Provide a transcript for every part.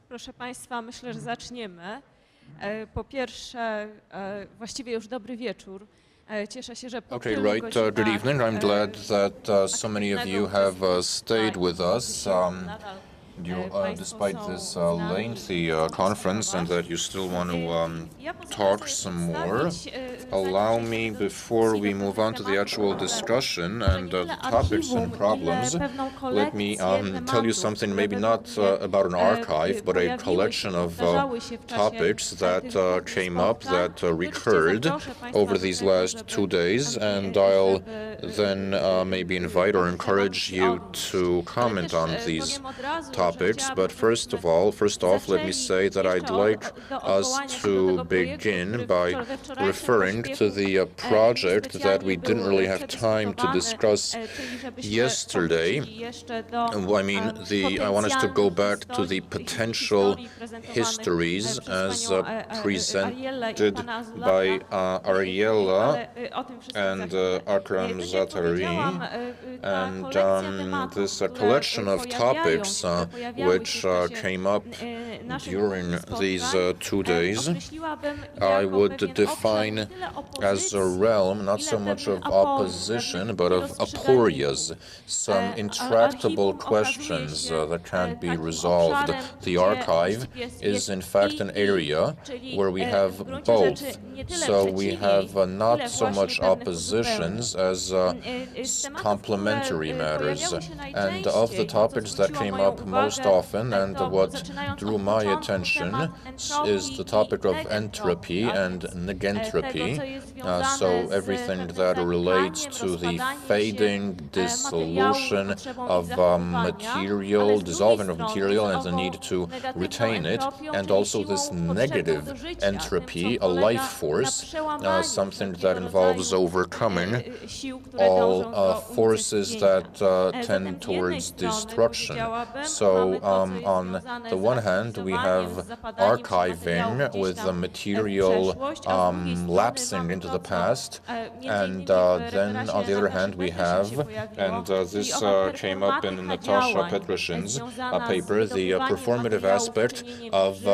Proszę Państwa, myślę, że zaczniemy. Po pierwsze, właściwie już dobry wieczór. Cieszę się, że po Okay, tylu right. Good godzinach, evening. I'm glad that so many of you have stayed with us despite this lengthy conference, and that you still want to talk some more. Allow me, before we move on to the actual discussion and the topics and problems, let me tell you something, maybe not about an archive, but a collection of topics that came up, that recurred over these last 2 days, and I'll then maybe invite or encourage you to comment on these topics. But first off, let me say that I'd like us to begin by referring to the project that we didn't really have time to discuss yesterday. I want us to go back to the potential histories as presented by Ariella and Akram Zatari, and this collection of topics which came up during these 2 days, I would define as a realm not so much of opposition, but of aporias, some intractable questions that can't be resolved. The archive is in fact an area where we have both. So we have not so much oppositions as complementary matters. And of the topics that came up most often, and what drew my attention, is the topic of entropy and negentropy. So everything that relates to the fading, dissolution of material, dissolving of material, and the need to retain it, and also this negative entropy, a life force, something that involves overcoming all forces that tend towards destruction. So on the one hand, we have archiving with the material lapsing into the past, and then on the other hand we have, and this came up in Natasha Petrushin's paper, the performative aspect of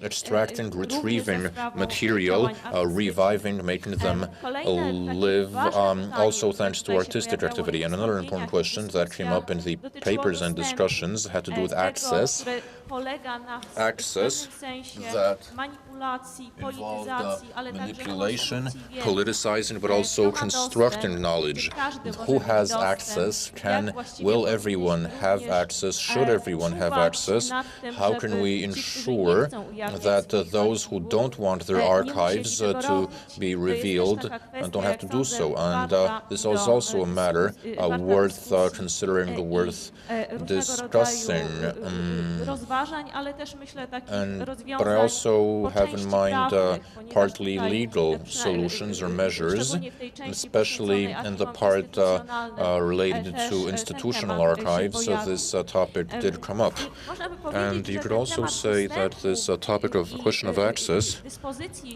extracting, retrieving material, reviving, making them live, also thanks to artistic activity. And another important question that came up in the papers and discussions had to do with access that involved manipulation, politicizing, but also constructing knowledge. Who has access? Will everyone have access? Should everyone have access? How can we ensure that those who don't want their archives to be revealed don't have to do so? And this is also a matter worth considering, worth discussing. But I also have in mind partly legal solutions or measures, especially in the part related to institutional archives. This topic did come up. And you could also say that this topic of question of access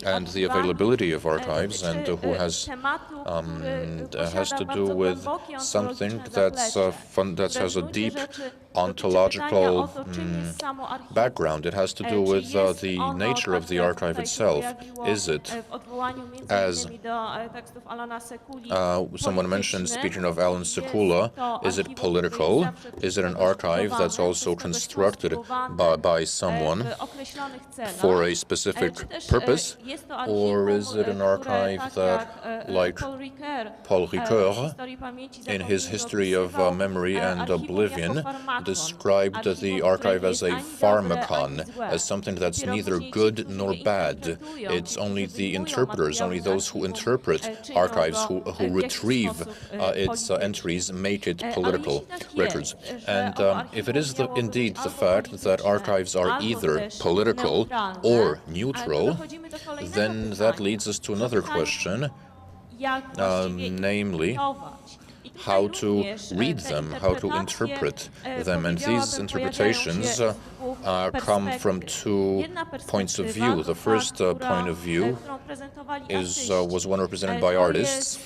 and the availability of archives and who has to do with something that has a deep ontological background. It has to do with the nature of the archive itself. Is it, as someone mentioned, speaking of Alan Sekula, is it political? Is it an archive that's also constructed by someone for a specific purpose? Or is it an archive that, like Paul Ricoeur, in his History of Memory and Oblivion, described the archive as a pharmacon, as something that's neither good nor bad. It's only the interpreters, only those who interpret archives, who retrieve its entries, make it political records. And if it is indeed the fact that archives are either political or neutral, then that leads us to another question, namely, how to read them, how to interpret them. And these interpretations come from two points of view. The first point of view was one represented by artists.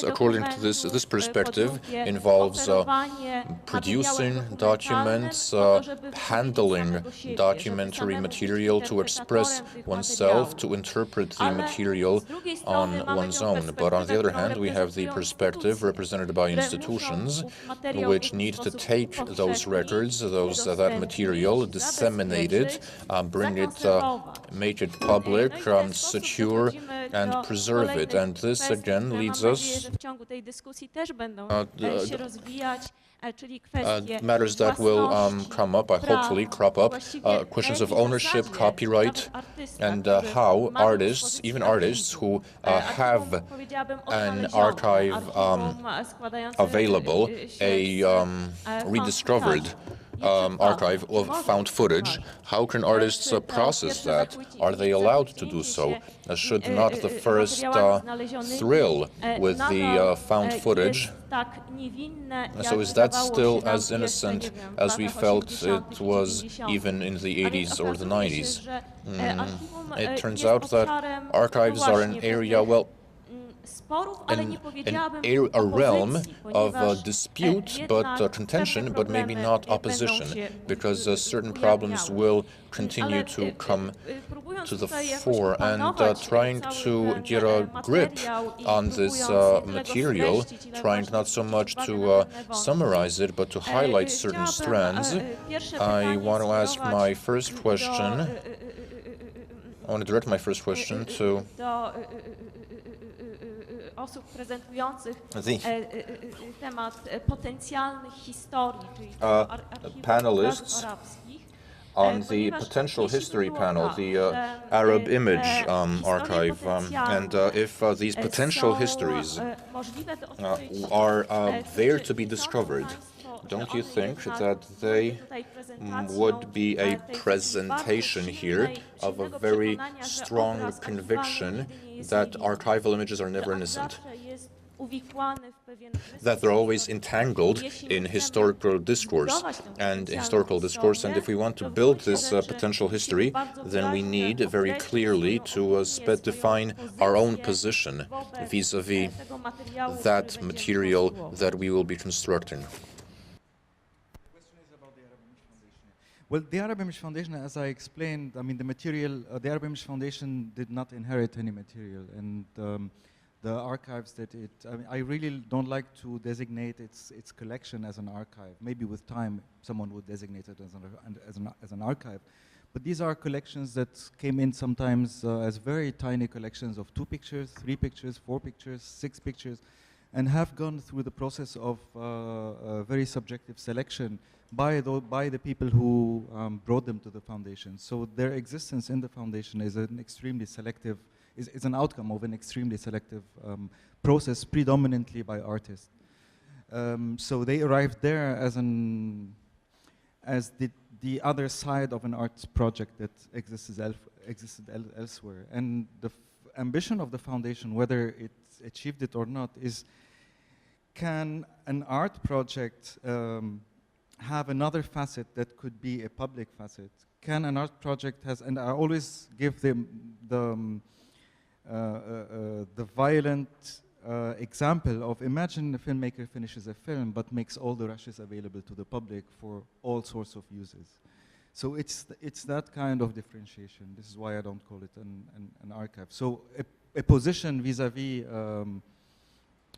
According to this perspective, involves producing documents, handling documentary material to express oneself, to interpret the material on one's own. But on the other hand, we have the perspective represented by institutions, which need to take those records, that material, disseminate it, bring it, make it public, secure, and preserve it. And this again leads us matters that will come up, hopefully crop up, questions of ownership, copyright, and how artists, even artists who have an archive available, a rediscovered archive of found footage, how can artists process that? Are they allowed to do so? Should not the first thrill with the found footage, so is that still as innocent as we felt it was even in the 80s or the 90s? It turns out that archives are an area, well, a realm of dispute, but contention, but maybe not opposition, because certain problems will continue to come to the fore. And trying to get a grip on this material, trying not so much to summarize it, but to highlight certain strands, I want to ask my first question. I want to direct my first question to osób prezentujących temat potencjalnych historii, czyli panelists on the potential history panel, the Arab Image Archive, and if these potential histories are there to be discovered, don't you think that they would be a presentation here of a very strong conviction that archival images are never innocent? That they're always entangled in historical discourse, and if we want to build this potential history, then we need very clearly to define our own position vis-a-vis that material that we will be constructing. Well, the Arab Image Foundation, as I explained, I mean, the material, the Arab Image Foundation did not inherit any material, and the archives that I really don't like to designate its collection as an archive. Maybe with time, someone would designate it as an archive. But these are collections that came in sometimes as very tiny collections of 2 pictures, 3 pictures, 4 pictures, 6 pictures, and have gone through the process of very subjective selection by the people who brought them to the foundation. So their existence in the foundation is an extremely selective, is an outcome of an extremely selective process, predominantly by artists. So they arrived there as the other side of an art project that existed elsewhere. And the ambition of the foundation, whether it achieved it or not, is can an art project have another facet that could be a public facet? Can an art project and I always give them the violent example of, imagine a filmmaker finishes a film but makes all the rushes available to the public for all sorts of uses. So it's that kind of differentiation. This is why I don't call it an archive. So a position vis-a-vis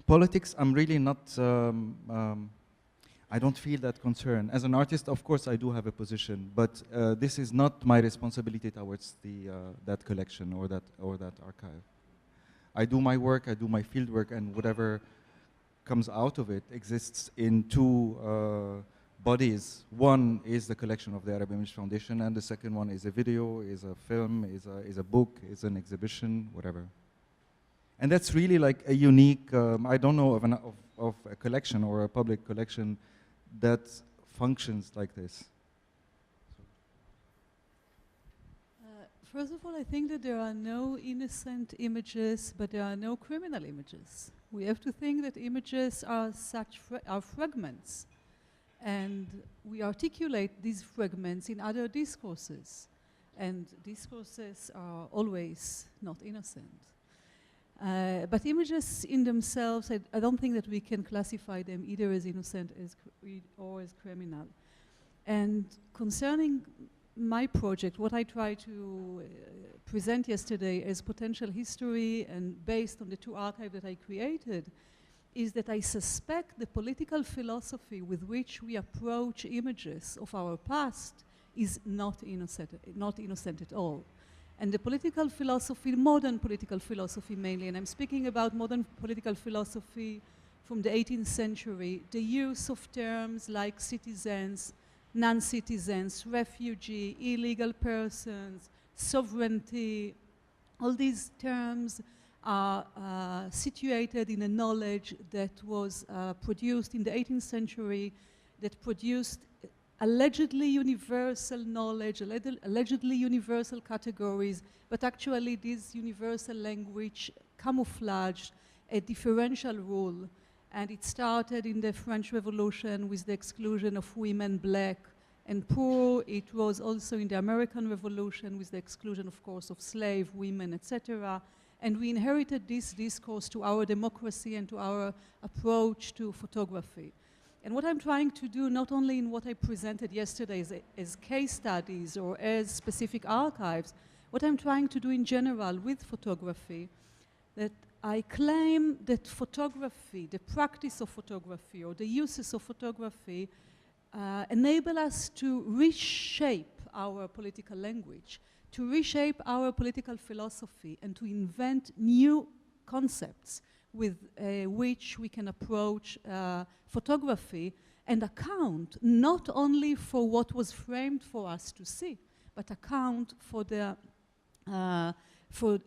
politics, I'm really not, I don't feel that concern. As an artist, of course, I do have a position, but this is not my responsibility towards that collection or that archive. I do my work, I do my field work, and whatever comes out of it exists in 2 bodies. One is the collection of the Arab Image Foundation, and the second one is a video, is a film, is a book, is an exhibition, whatever. And that's really like a unique, I don't know of a collection or a public collection that functions like this. First of all, I think that there are no innocent images, but there are no criminal images. We have to think that images are fragments. and we articulate these fragments in other discourses. And discourses are always not innocent. But images in themselves, I don't think that we can classify them either as innocent or as criminal. And concerning my project, what I tried to present yesterday as potential history and based on the two archives that I created, is that I suspect the political philosophy with which we approach images of our past is not innocent at all. And the political philosophy, modern political philosophy mainly, and I'm speaking about modern political philosophy from the 18th century, the use of terms like citizens, non-citizens, refugee, illegal persons, sovereignty, all these terms are situated in a knowledge that was produced in the 18th century, that produced allegedly universal knowledge, allegedly universal categories, but actually this universal language camouflaged a differential rule. And it started in the French Revolution with the exclusion of women, black and poor. It was also in the American Revolution with the exclusion, of course, of slave women, etc. And we inherited this discourse to our democracy and to our approach to photography. And what I'm trying to do, not only in what I presented yesterday as case studies or as specific archives, what I'm trying to do in general with photography, that I claim that photography, the practice of photography or the uses of photography enable us to reshape our political language, to reshape our political philosophy, and to invent new concepts with which we can approach photography and account not only for what was framed for us to see, but account for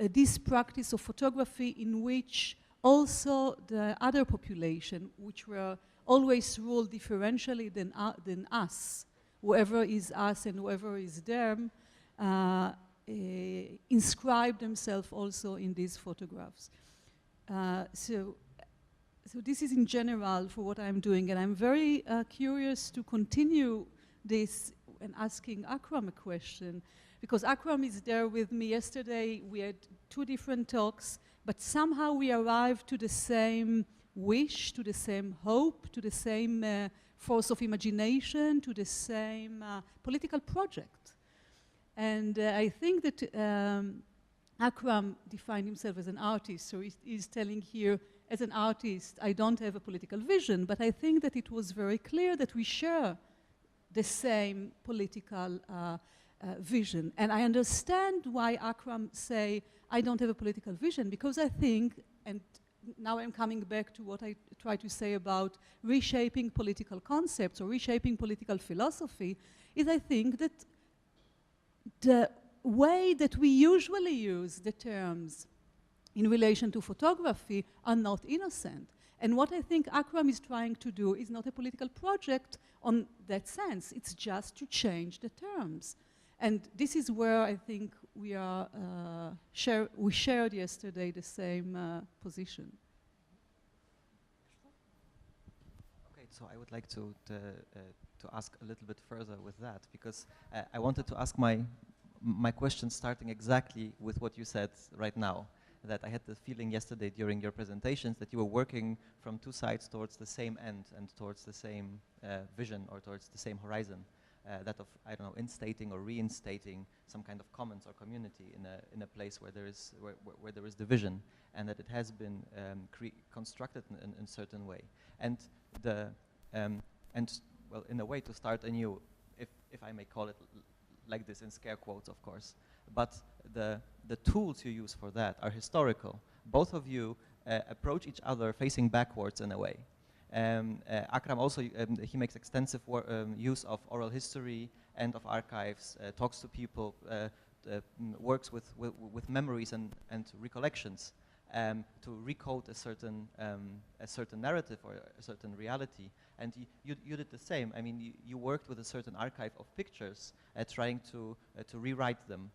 this practice of photography in which also the other population, which were always ruled differentially than us, whoever is us and whoever is them, inscribe themselves also in these photographs. So this is in general for what I'm doing, and I'm very curious to continue this and asking Akram a question, because Akram is there with me. Yesterday we had two different talks, but somehow we arrived to the same wish, to the same hope, to the same force of imagination, to the same political project. And I think that Akram defined himself as an artist, so he's telling here, as an artist, I don't have a political vision, but I think that it was very clear that we share the same political vision. And I understand why Akram say, I don't have a political vision, because I think, and now I'm coming back to what I try to say about reshaping political concepts or reshaping political philosophy, is I think that the way that we usually use the terms in relation to photography are not innocent. And what I think Akram is trying to do is not a political project on that sense. It's just to change the terms. And this is where I think we are we shared yesterday the same position. Okay, so I would like to ask a little bit further with that, because I wanted to ask my question starting exactly with what you said right now, that I had the feeling yesterday during your presentations that you were working from two sides towards the same end and towards the same vision or towards the same horizon, that of, I don't know, instating or reinstating some kind of commons or community in a place where there is division, and that it has been constructed in a certain way. And well, in a way to start anew, if I may call it like this in scare quotes, of course, but the tools you use for that are historical. Both of you approach each other facing backwards in a way. Akram also, he makes extensive use of oral history and of archives, talks to people, works with memories and recollections to recode a certain narrative or a certain reality. And you did the same. I mean, you worked with a certain archive of pictures, trying to rewrite them.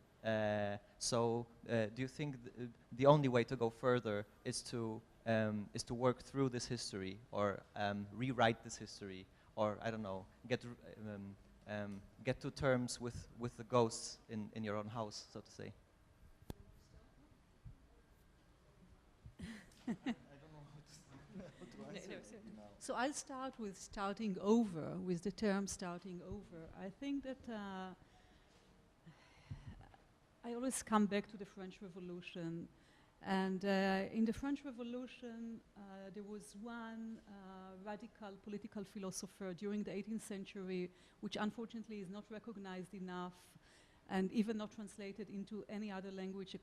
So do you think the only way to go further is to work through this history or rewrite this history, or I don't know, get to terms with the ghosts in your own house, so to say? So I'll start with starting over, with the term starting over. I think that I always come back to the French Revolution. And in the French Revolution, there was one radical political philosopher during the 18th century, which unfortunately is not recognized enough and even not translated into any other language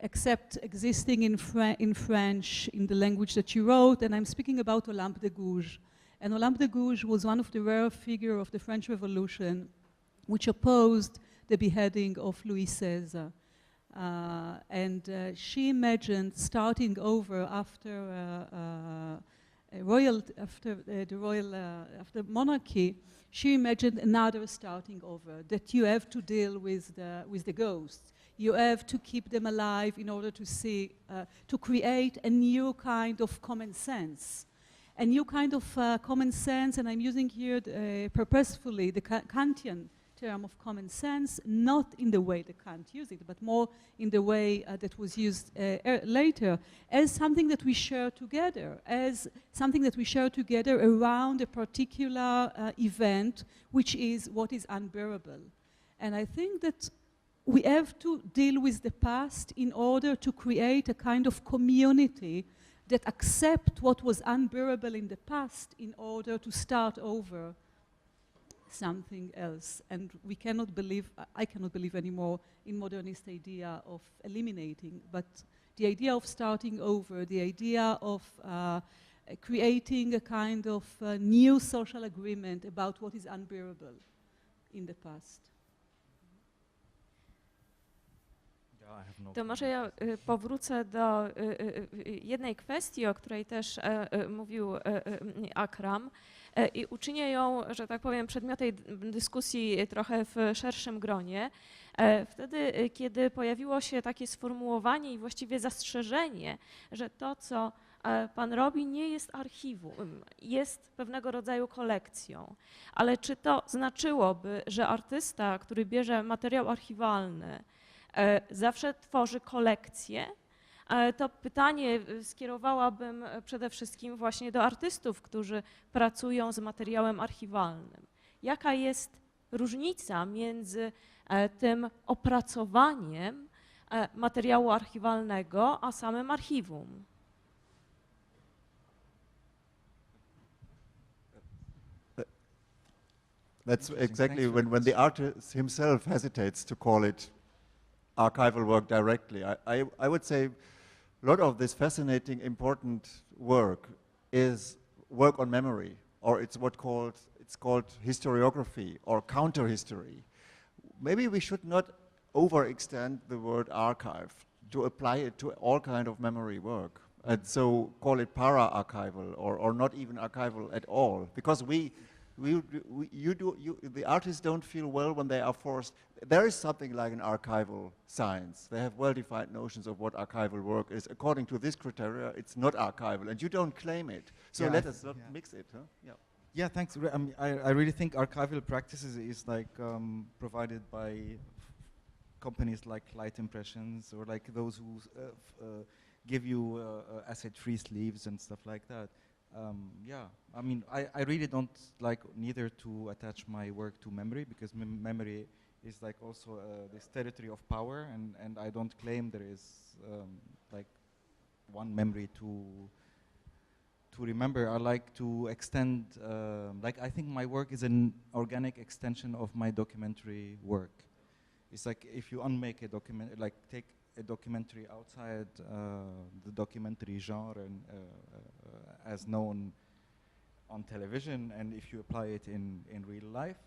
except existing in French, in the language that you wrote, and I'm speaking about Olympe de Gouges. And Olympe de Gouges was one of the rare figures of the French Revolution which opposed the beheading of Louis XVI. She imagined starting over after after monarchy. She imagined another starting over, that you have to deal with the ghosts. You have to keep them alive in order to create a new kind of common sense. A new kind of common sense, and I'm using here purposefully the Kantian term of common sense, not in the way that Kant used it, but more in the way that was used later, as something that we share together, around a particular event, which is what is unbearable. And I think that we have to deal with the past in order to create a kind of community that accept what was unbearable in the past in order to start over something else. And we cannot believe, I cannot believe anymore in modernist idea of eliminating, but the idea of starting over, the idea of creating a kind of new social agreement about what is unbearable in the past. To może ja powrócę do jednej kwestii, o której też mówił Akram, i uczynię ją, że tak powiem, przedmiotem dyskusji trochę w szerszym gronie. Wtedy, kiedy pojawiło się takie sformułowanie i właściwie zastrzeżenie, że to, co pan robi, nie jest archiwum, jest pewnego rodzaju kolekcją. Ale czy to znaczyłoby, że artysta, który bierze materiał archiwalny, zawsze tworzy kolekcję? To pytanie skierowałabym przede wszystkim właśnie do artystów, którzy pracują z materiałem archiwalnym. Jaka jest różnica między tym opracowaniem materiału archiwalnego, a samym archiwum? That's exactly when the artist himself hesitates to call it archival work directly. I would say a lot of this fascinating, important work is work on memory, or it's called historiography or counter-history. Maybe we should not overextend the word archive to apply it to all kind of memory work, and so call it para-archival or not even archival at all, because the artists don't feel well when they are forced. There is something like an archival science. They have well-defined notions of what archival work is. According to this criteria, it's not archival, and you don't claim it. So let us not mix it, huh? Yeah. Yeah, thanks. I really think archival practices is like provided by companies like Light Impressions, or like those who give you asset-free sleeves and stuff like that. Yeah, I mean, I really don't like neither to attach my work to memory, because memory is like also this territory of power, and I don't claim there is like one memory to remember. I like to extend, like I think my work is an organic extension of my documentary work. It's like if you unmake a document, like take a documentary outside the documentary genre and as known on television, and if you apply it in real life,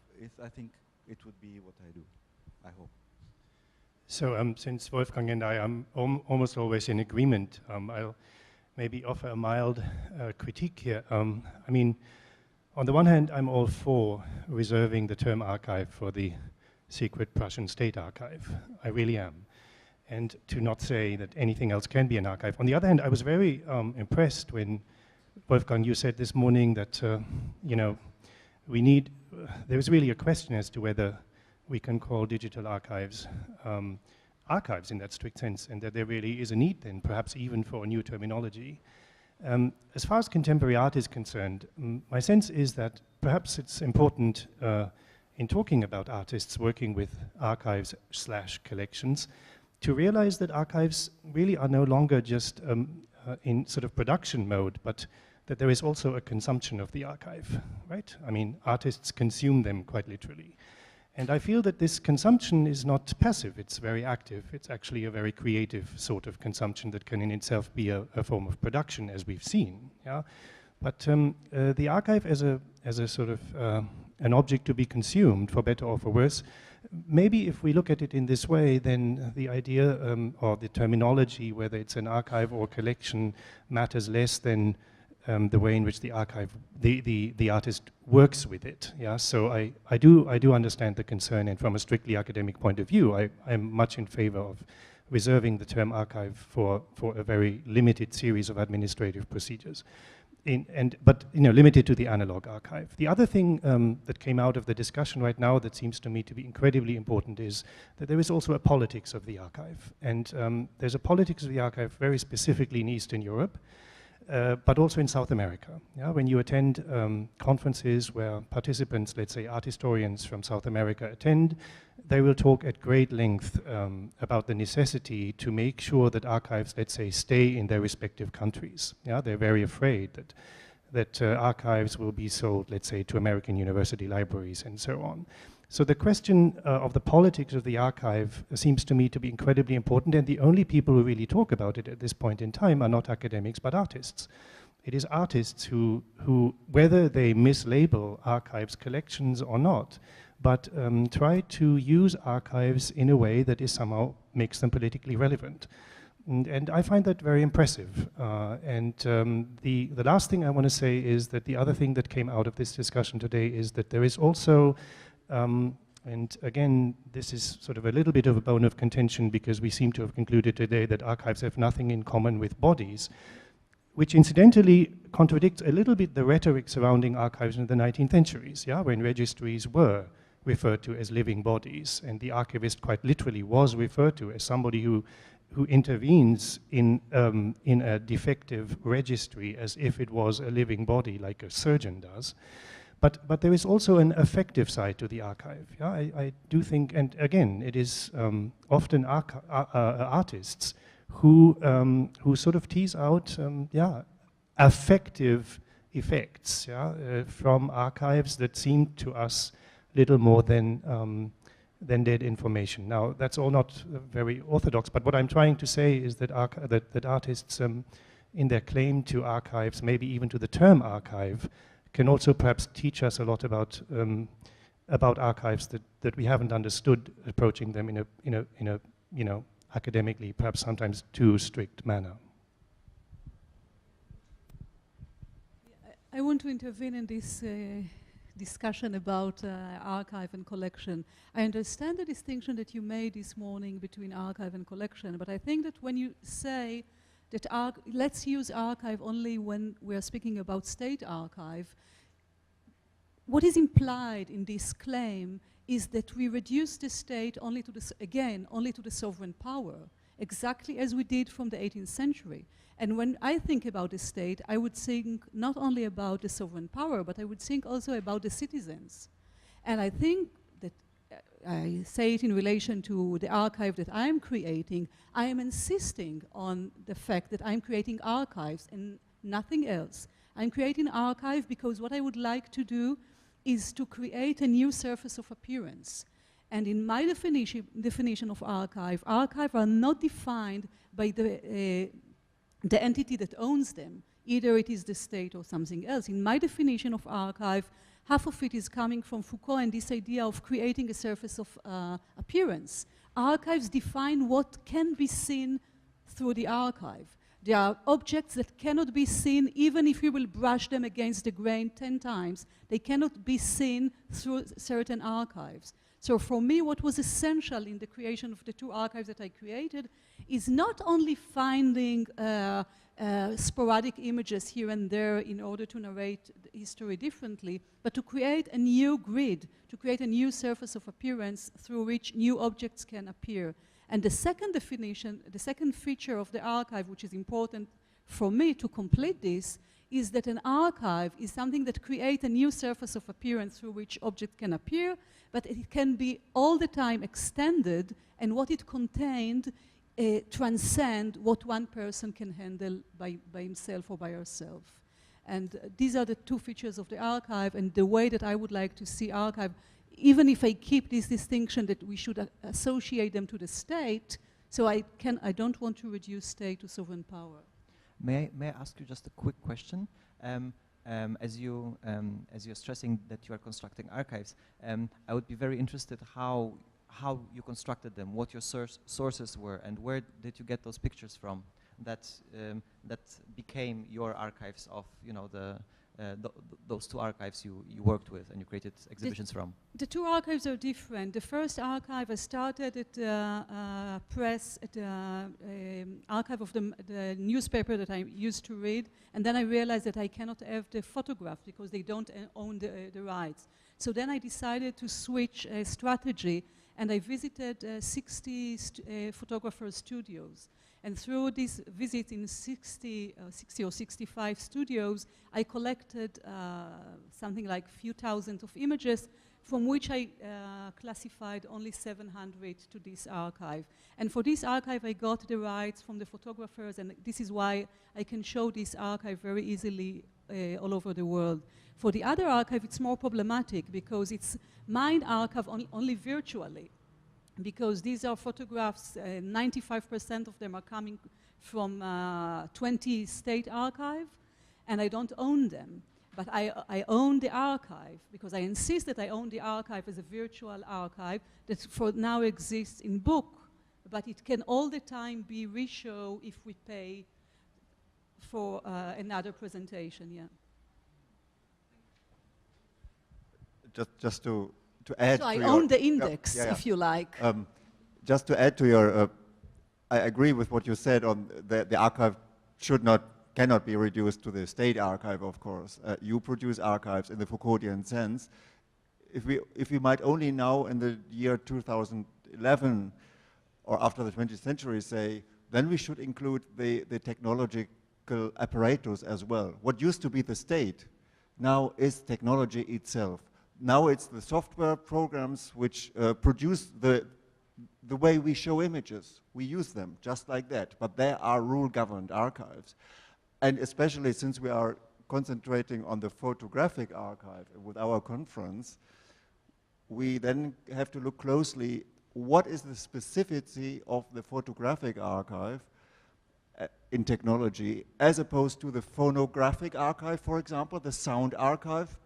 I think it would be what I do, I hope. So since Wolfgang and I am almost always in agreement, I'll maybe offer a mild critique here. I mean, on the one hand, I'm all for reserving the term archive for the secret Prussian state archive. I really am. And to not say that anything else can be an archive. On the other hand, I was very impressed when Wolfgang, you said this morning that, you know, there is really a question as to whether we can call digital archives archives in that strict sense, and that there really is a need then, perhaps even for a new terminology. As far as contemporary art is concerned, my sense is that perhaps it's important in talking about artists working with archives/collections to realize that archives really are no longer just in sort of production mode, but that there is also a consumption of the archive, right? I mean, artists consume them quite literally. And I feel that this consumption is not passive, it's very active. It's actually a very creative sort of consumption that can in itself be a form of production, as we've seen, yeah? But the archive as a sort of an object to be consumed, for better or for worse, maybe if we look at it in this way, then the idea or the terminology, whether it's an archive or collection, matters less than the way in which the archive, the artist works with it. Yeah, so I do understand the concern, and from a strictly academic point of view, I'm much in favor of reserving the term archive for a very limited series of administrative procedures. But you know, limited to the analog archive. The other thing that came out of the discussion right now that seems to me to be incredibly important is that there is also a politics of the archive. And there's a politics of the archive very specifically in Eastern Europe, but also in South America. Yeah? When you attend conferences where participants, let's say art historians from South America attend, they will talk at great length about the necessity to make sure that archives, let's say, stay in their respective countries. Yeah? They're very afraid that archives will be sold, let's say, to American university libraries and so on. So the question of the politics of the archive seems to me to be incredibly important, and the only people who really talk about it at this point in time are not academics, but artists. It is artists who whether they mislabel archives collections or not, but try to use archives in a way that is somehow makes them politically relevant. And I find that very impressive. The last thing I want to say is that the other thing that came out of this discussion today is that there is also and again, this is sort of a little bit of a bone of contention because we seem to have concluded today that archives have nothing in common with bodies, which incidentally contradicts a little bit the rhetoric surrounding archives in the 19th centuries, yeah, when registries were referred to as living bodies, and the archivist quite literally was referred to as somebody who intervenes in a defective registry as if it was a living body, like a surgeon does. But there is also an affective side to the archive. Yeah? I do think, and again, it is often artists who sort of tease out, affective effects, from archives that seem to us little more than dead information. Now, that's all not very orthodox, but what I'm trying to say is that that artists, in their claim to archives, maybe even to the term archive, can also perhaps teach us a lot about archives that we haven't understood, approaching them in a academically, perhaps sometimes too strict manner. I want to intervene in this discussion about archive and collection. I understand the distinction that you made this morning between archive and collection, but I think that when you say that let's use archive only when we are speaking about state archive, what is implied in this claim is that we reduce the state only to the sovereign power, exactly as we did from the 18th century. And when I think about the state, I would think not only about the sovereign power, but I would think also about the citizens. And I think that I say it in relation to the archive that I'm creating. I am insisting on the fact that I'm creating archives and nothing else. I'm creating archive because what I would like to do is to create a new surface of appearance. And in my definition of archive are not defined by the entity that owns them. Either it is the state or something else. In my definition of archive, half of it is coming from Foucault and this idea of creating a surface of appearance. Archives define what can be seen through the archive. There are objects that cannot be seen even if you will brush them against the grain 10 times. They cannot be seen through certain archives. So for me, what was essential in the creation of the two archives that I created is not only finding sporadic images here and there in order to narrate the history differently, but to create a new grid, to create a new surface of appearance through which new objects can appear. And the second definition, the second feature of the archive, which is important for me to complete this, is that an archive is something that creates a new surface of appearance through which objects can appear, but it can be all the time extended, and what it contained transcend what one person can handle by himself or by herself. And these are the two features of the archive, and the way that I would like to see archive, even if I keep this distinction that we should associate them to the state, so I don't want to reduce state to sovereign power. May I ask you just a quick question? As you're stressing that you are constructing archives, I would be very interested how you constructed them, what your sources were, and where did you get those pictures from that became your archives of, you know, those two archives you worked with and you created exhibitions from? The two archives are different. The first archive I started at the press, at the archive of the newspaper that I used to read, and then I realized that I cannot have the photograph because they don't own the rights. So then I decided to switch strategy, and I visited 60 photographers' studios. And through this visit in 60 or 65 studios, I collected something like a few thousand of images, from which I classified only 700 to this archive. And for this archive, I got the rights from the photographers, and this is why I can show this archive very easily all over the world. For the other archive, it's more problematic because it's mine archive only virtually, because these are photographs, 95% of them are coming from 20 state archive, and I don't own them. But I own the archive, because I insist that I own the archive as a virtual archive that for now exists in book, but it can all the time be re-shown if we pay for another presentation, yeah. Just to add so to I your, own the index, if you like. Just to add to your, I agree with what you said on the archive cannot be reduced to the state archive, of course. You produce archives in the Foucauldian sense. If we might only now in the year 2011 or after the 20th century say, then we should include the technological apparatus as well. What used to be the state now is technology itself. Now it's the software programs which produce the way we show images. We use them just like that, but they are rule-governed archives. And especially since we are concentrating on the photographic archive with our conference, we then have to look closely what is the specificity of the photographic archive in technology, as opposed to the phonographic archive, for example, the sound archive,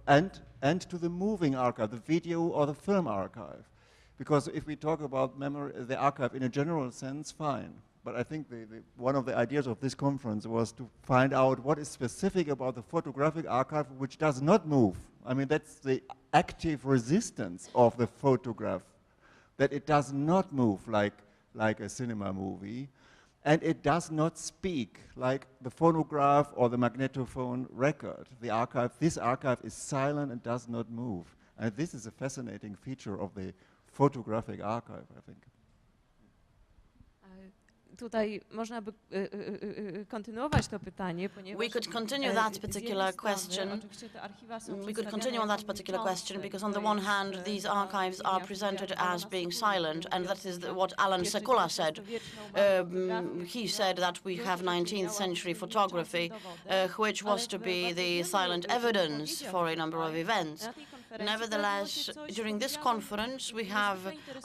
and to the moving archive, the video or the film archive. Because if we talk about memory, the archive in a general sense, fine. But I think one of the ideas of this conference was to find out what is specific about the photographic archive which does not move. I mean, that's the active resistance of the photograph, that it does not move like a cinema movie. And it does not speak like the phonograph or the magnetophone record. This archive is silent and does not move. And this is a fascinating feature of the photographic archive, I think. Tutaj można by kontynuować to pytanie, ponieważ we could continue that particular question. We could continue on that particular question because on the one hand, these archives are presented as being silent, and that is what Alan Sekula said. He said that we have 19th century photography, which was to be the silent evidence for a number of events. Nevertheless, during this conference,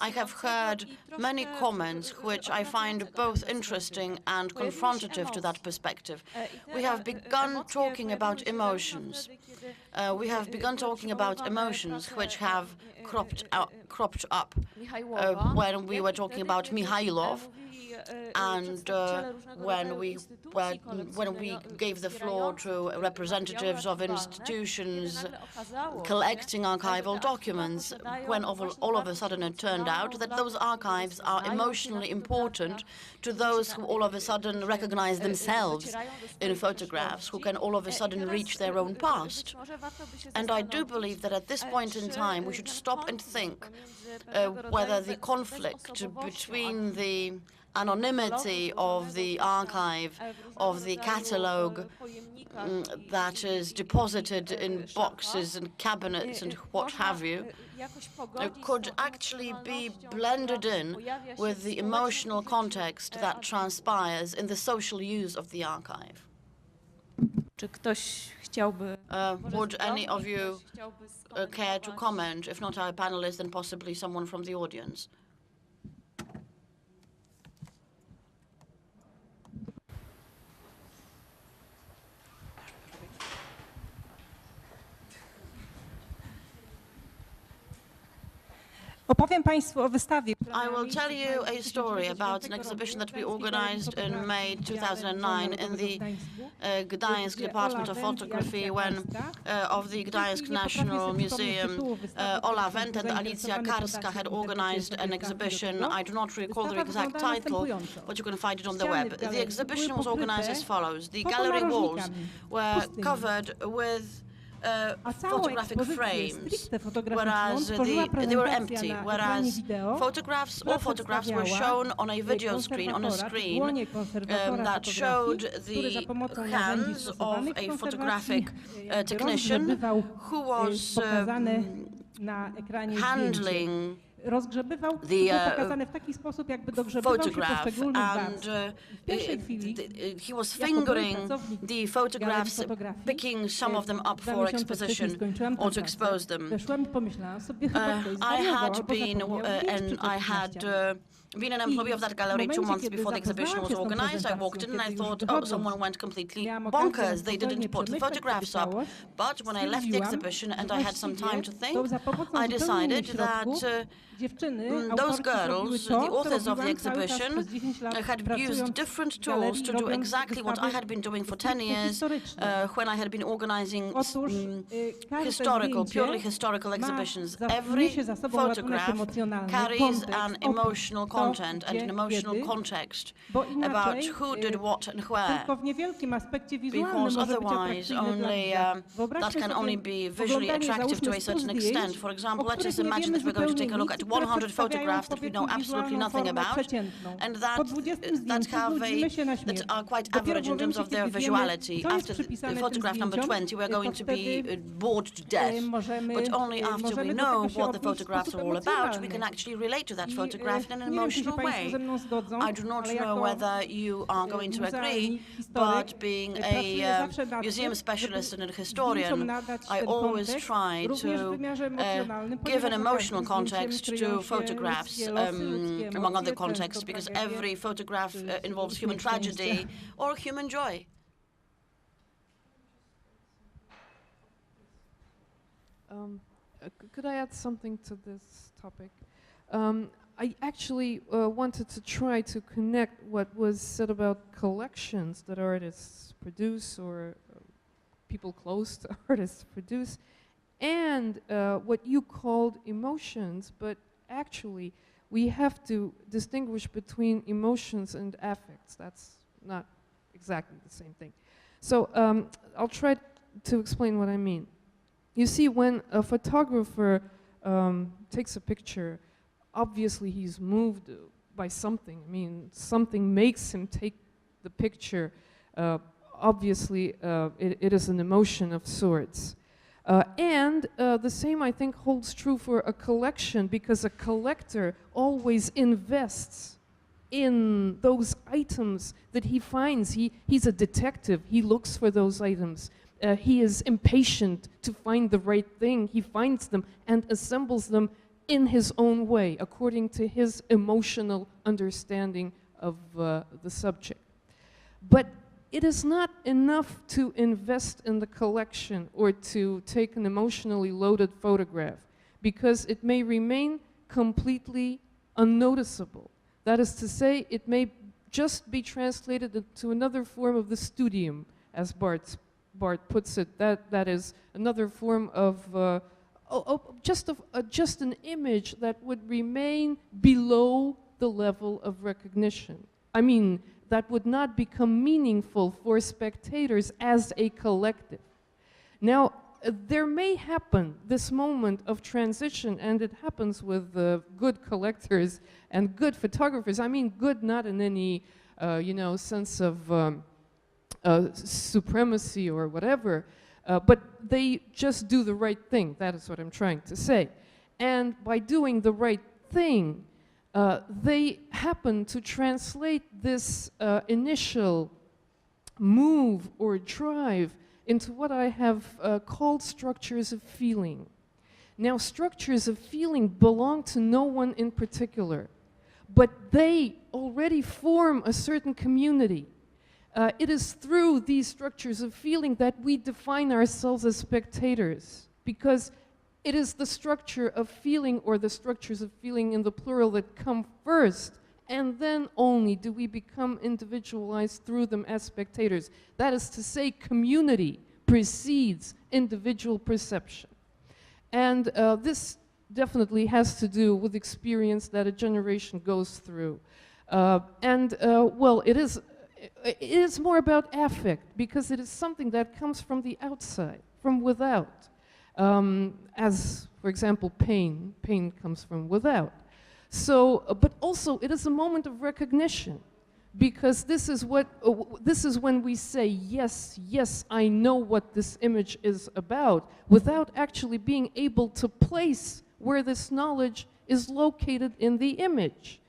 I have heard many comments which I find both interesting and confrontative to that perspective. We have begun talking about emotions. Which have cropped up when we were talking about Mihailov. And when we gave the floor to representatives of institutions collecting archival documents, when all of a sudden it turned out that those archives are emotionally important to those who all of a sudden recognize themselves in photographs, who can all of a sudden reach their own past. And I do believe that at this point in time we should stop and think whether the conflict between the anonymity of the archive, of the catalogue that is deposited in boxes and cabinets and what have you, could actually be blended in with the emotional context that transpires in the social use of the archive. Would any of you care to comment? If not our panelists, then possibly someone from the audience. I will tell you a story about an exhibition that we organized in May 2009 in the Gdańsk Department of Photography of the Gdańsk National Museum. Ola Wendt and Alicja Karska had organized an exhibition. I do not recall the exact title, but you can find it on the web. The exhibition was organized as follows. The gallery walls were covered with photographic frames, whereas they were empty, whereas all photographs were shown on a video screen, on a screen that showed the hands of a photographic technician who was handling the photograph, and he was fingering the photographs, picking some of them up for exposition or to expose them. I had been an employee of that gallery 2 months before the exhibition was organized. I walked in and I thought, oh, someone went completely bonkers. They didn't put the photographs up. But when I left the exhibition and I had some time to think, I decided that those girls, the authors of the exhibition, had used different tools to do exactly what I had been doing for 10 years when I had been organizing purely historical exhibitions. Every photograph carries an emotional content and an emotional context about who did what and where, because otherwise that can only be visually attractive to a certain extent. For example, let us imagine that we're going to take a look at 100 photographs that we know absolutely nothing about, and that are quite average in terms of their visuality. After photograph number 20, we're going to be bored to death. But only after we know what the photographs are all about, we can actually relate to that photograph in an emotional way. I do not know whether you are going to agree, but being a museum specialist and a historian, I always try to give an emotional context to photographs, among other contexts, because every photograph involves human tragedy or human joy. Could I add something to this topic? I actually wanted to try to connect what was said about collections that artists produce or people close to artists produce, and what you called emotions, but actually we have to distinguish between emotions and affects. That's not exactly the same thing. So I'll try to explain what I mean. You see, when a photographer takes a picture, obviously he's moved by something. I mean, something makes him take the picture. Obviously, it is an emotion of sorts. And the same, I think, holds true for a collection, because a collector always invests in those items that he finds. He's a detective. He looks for those items. He is impatient to find the right thing. He finds them and assembles them in his own way, according to his emotional understanding of the subject. But it is not enough to invest in the collection or to take an emotionally loaded photograph, because it may remain completely unnoticeable. That is to say, it may just be translated into another form of the studium, as Bart puts it. That is another form of just an image that would remain below the level of recognition. I mean, that would not become meaningful for spectators as a collective. Now, there may happen this moment of transition, and it happens with good collectors and good photographers. I mean, good not in any, sense of supremacy or whatever, but they just do the right thing. That is what I'm trying to say. And by doing the right thing, they happen to translate this initial move or drive into what I have called structures of feeling. Now, structures of feeling belong to no one in particular, but they already form a certain community. It is through these structures of feeling that we define ourselves as spectators, because it is the structure of feeling, or the structures of feeling in the plural, that come first, and then only do we become individualized through them as spectators. That is to say, community precedes individual perception. And this definitely has to do with experience that a generation goes through. Well, it is more about affect, because it is something that comes from the outside, from without. As, for example, pain. Pain comes from without. So, but also it is a moment of recognition, because this is when we say, yes, yes, I know what this image is about, without actually being able to place where this knowledge is located in the image.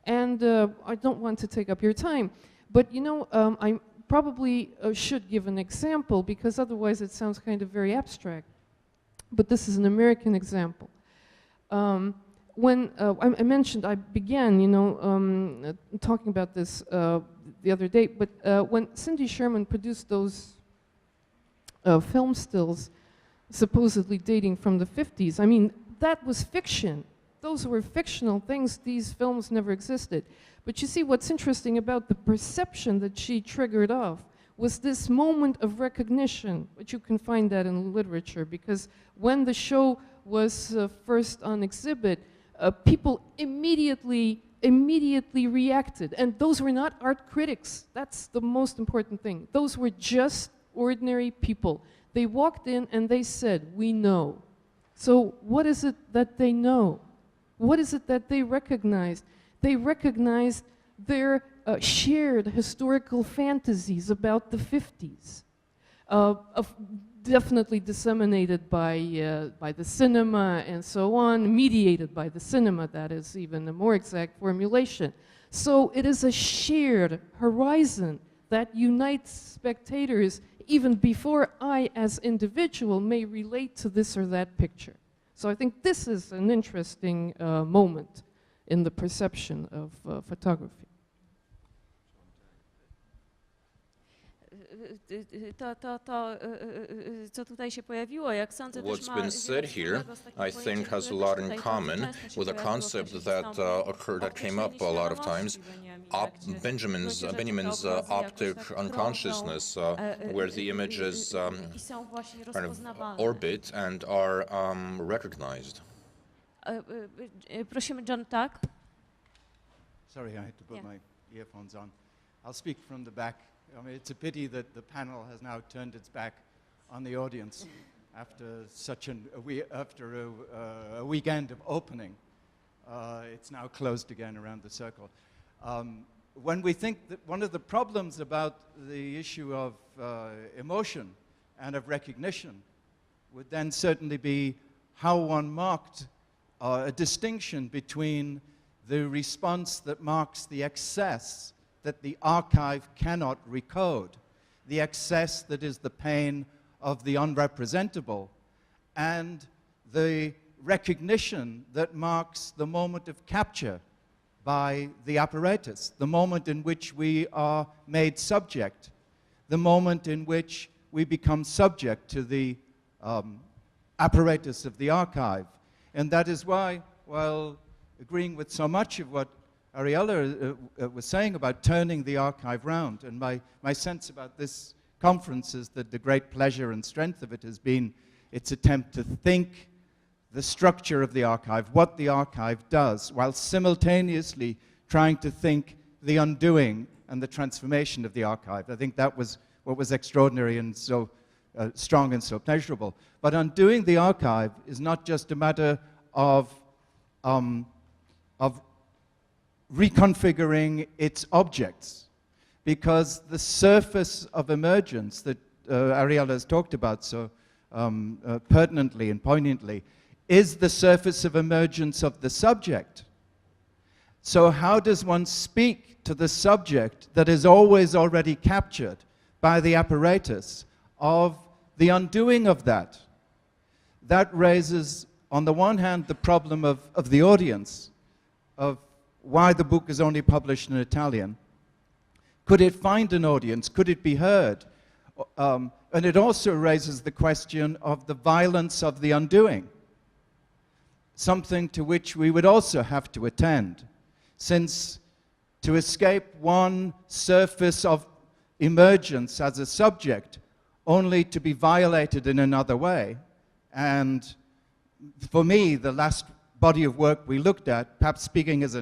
And I don't want to take up your time, but I probably should give an example, because otherwise it sounds kind of very abstract. But this is an American example. When I mentioned, I began, talking about this the other day, but when Cindy Sherman produced those film stills, supposedly dating from the 50s, I mean, that was fiction. Those were fictional things. These films never existed. But you see, what's interesting about the perception that she triggered off was this moment of recognition, but you can find that in literature, because when the show was first on exhibit, people immediately reacted. And those were not art critics. That's the most important thing. Those were just ordinary people. They walked in and they said, "We know." So what is it that they know? What is it that they recognized? They recognized their shared historical fantasies about the 50s, definitely disseminated by the cinema and so on, mediated by the cinema. That is even a more exact formulation. So it is a shared horizon that unites spectators even before I, as individual, may relate to this or that picture. So I think this is an interesting moment in the perception of photography. Co tutaj się pojawiło, jak sądzę, What's been said here, I think, has a lot in common with a concept that came up a lot of times, Benjamin's optic unconsciousness, where the images kind of orbit and are recognized. Prosimy, John, tak? Sorry, I had to put my earphones on. I'll speak from the back. I mean, it's a pity that the panel has now turned its back on the audience after such a weekend of opening. It's now closed again around the circle. When we think that one of the problems about the issue of emotion and of recognition would then certainly be how one marked a distinction between the response that marks the excess that the archive cannot recode, the excess that is the pain of the unrepresentable, and the recognition that marks the moment of capture by the apparatus, the moment in which we are made subject, the moment in which we become subject to the apparatus of the archive. And that is why, while agreeing with so much of what Ariella was saying about turning the archive round, and my sense about this conference is that the great pleasure and strength of it has been its attempt to think the structure of the archive, what the archive does, while simultaneously trying to think the undoing and the transformation of the archive. I think that was what was extraordinary and so strong and so pleasurable. But undoing the archive is not just a matter of reconfiguring its objects, because the surface of emergence that Ariella has talked about so pertinently and poignantly is the surface of emergence of the subject. So how does one speak to the subject that is always already captured by the apparatus of the undoing of that? That raises, on the one hand, the problem of the audience, of why the book is only published in Italian. Could it find an audience? Could it be heard? And it also raises the question of the violence of the undoing, something to which we would also have to attend, since to escape one surface of emergence as a subject only to be violated in another way. And for me, the last body of work we looked at, perhaps speaking as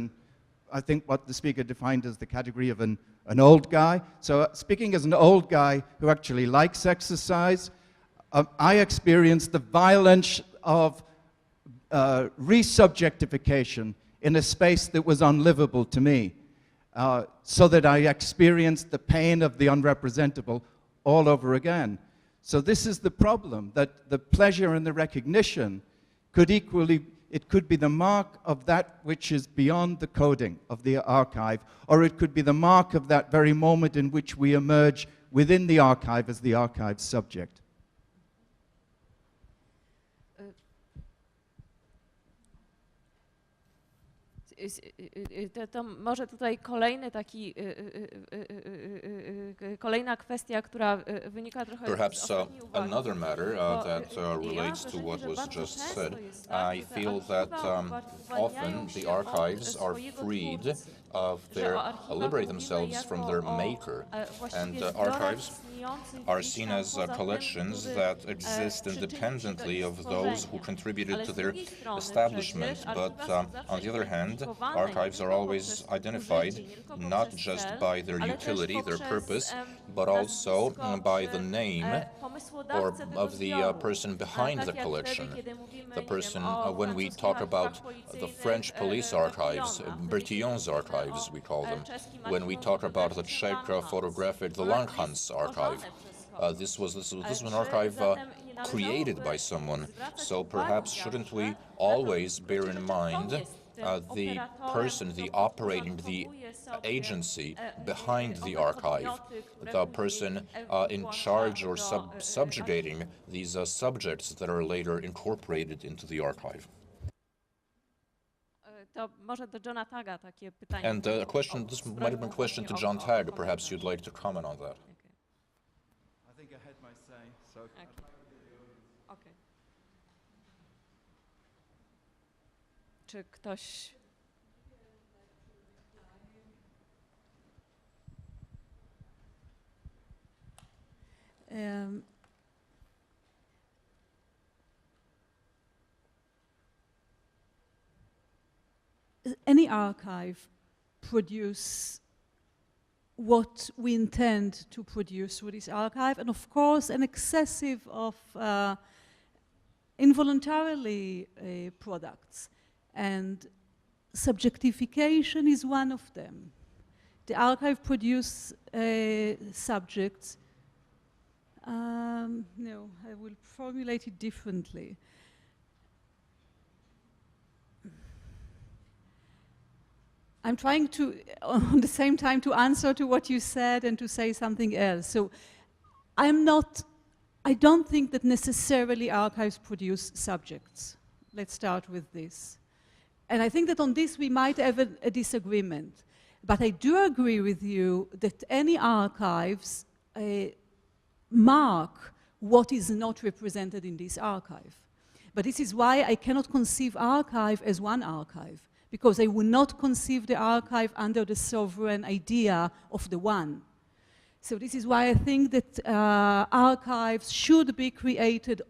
I think what the speaker defined as the category of an old guy. So speaking as an old guy who actually likes exercise, I experienced the violence of resubjectification in a space that was unlivable to me, so that I experienced the pain of the unrepresentable all over again. So this is the problem, that the pleasure and the recognition could equally, it could be the mark of that which is beyond the coding of the archive, or it could be the mark of that very moment in which we emerge within the archive as the archive subject. To może tutaj kolejna kwestia, która wynika trochę Perhaps another matter that relates to what was just said. I feel that often the archives are freed of liberate themselves from their maker, and archives are seen as collections that exist independently of those who contributed to their establishment. But on the other hand, archives are always identified not just by their utility, their purpose, but also by the name or of the person behind the collection. The person, when we talk about the French police archives, Bertillon's archives, we call them. When we talk about the Czech photographic, the Langhans archive, this was an archive created by someone. So perhaps shouldn't we always bear in mind the person, the operating, the agency behind the archive, the person in charge or subjugating these subjects that are later incorporated into the archive. And a question, this might have been a question to John Tagg. Perhaps you'd like to comment on that. I think I had my say, so. Okay. Czy ktoś... Any archive produce what we intend to produce with this archive, and of course an excessive of involuntarily products, and subjectification is one of them. The archive produce subjects. No, I will formulate it differently. I'm trying to, on the same time, to answer to what you said and to say something else. So I don't think that necessarily archives produce subjects. Let's start with this. And I think that on this we might have a disagreement. But I do agree with you that any archives mark what is not represented in this archive. But this is why I cannot conceive archive as one archive, because I will not conceive the archive under the sovereign idea of the one. So this is why I think that archives should be created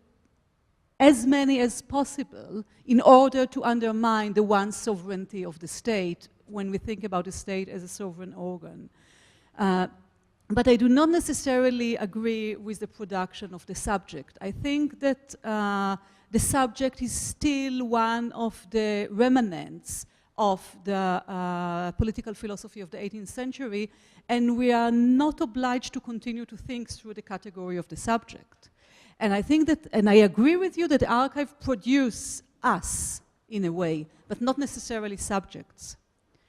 as many as possible in order to undermine the one sovereignty of the state when we think about the state as a sovereign organ. But I do not necessarily agree with the production of the subject. I think that the subject is still one of the remnants of the political philosophy of the 18th century, and we are not obliged to continue to think through the category of the subject. And I think that, and I agree with you that the archive produce us in a way, but not necessarily subjects.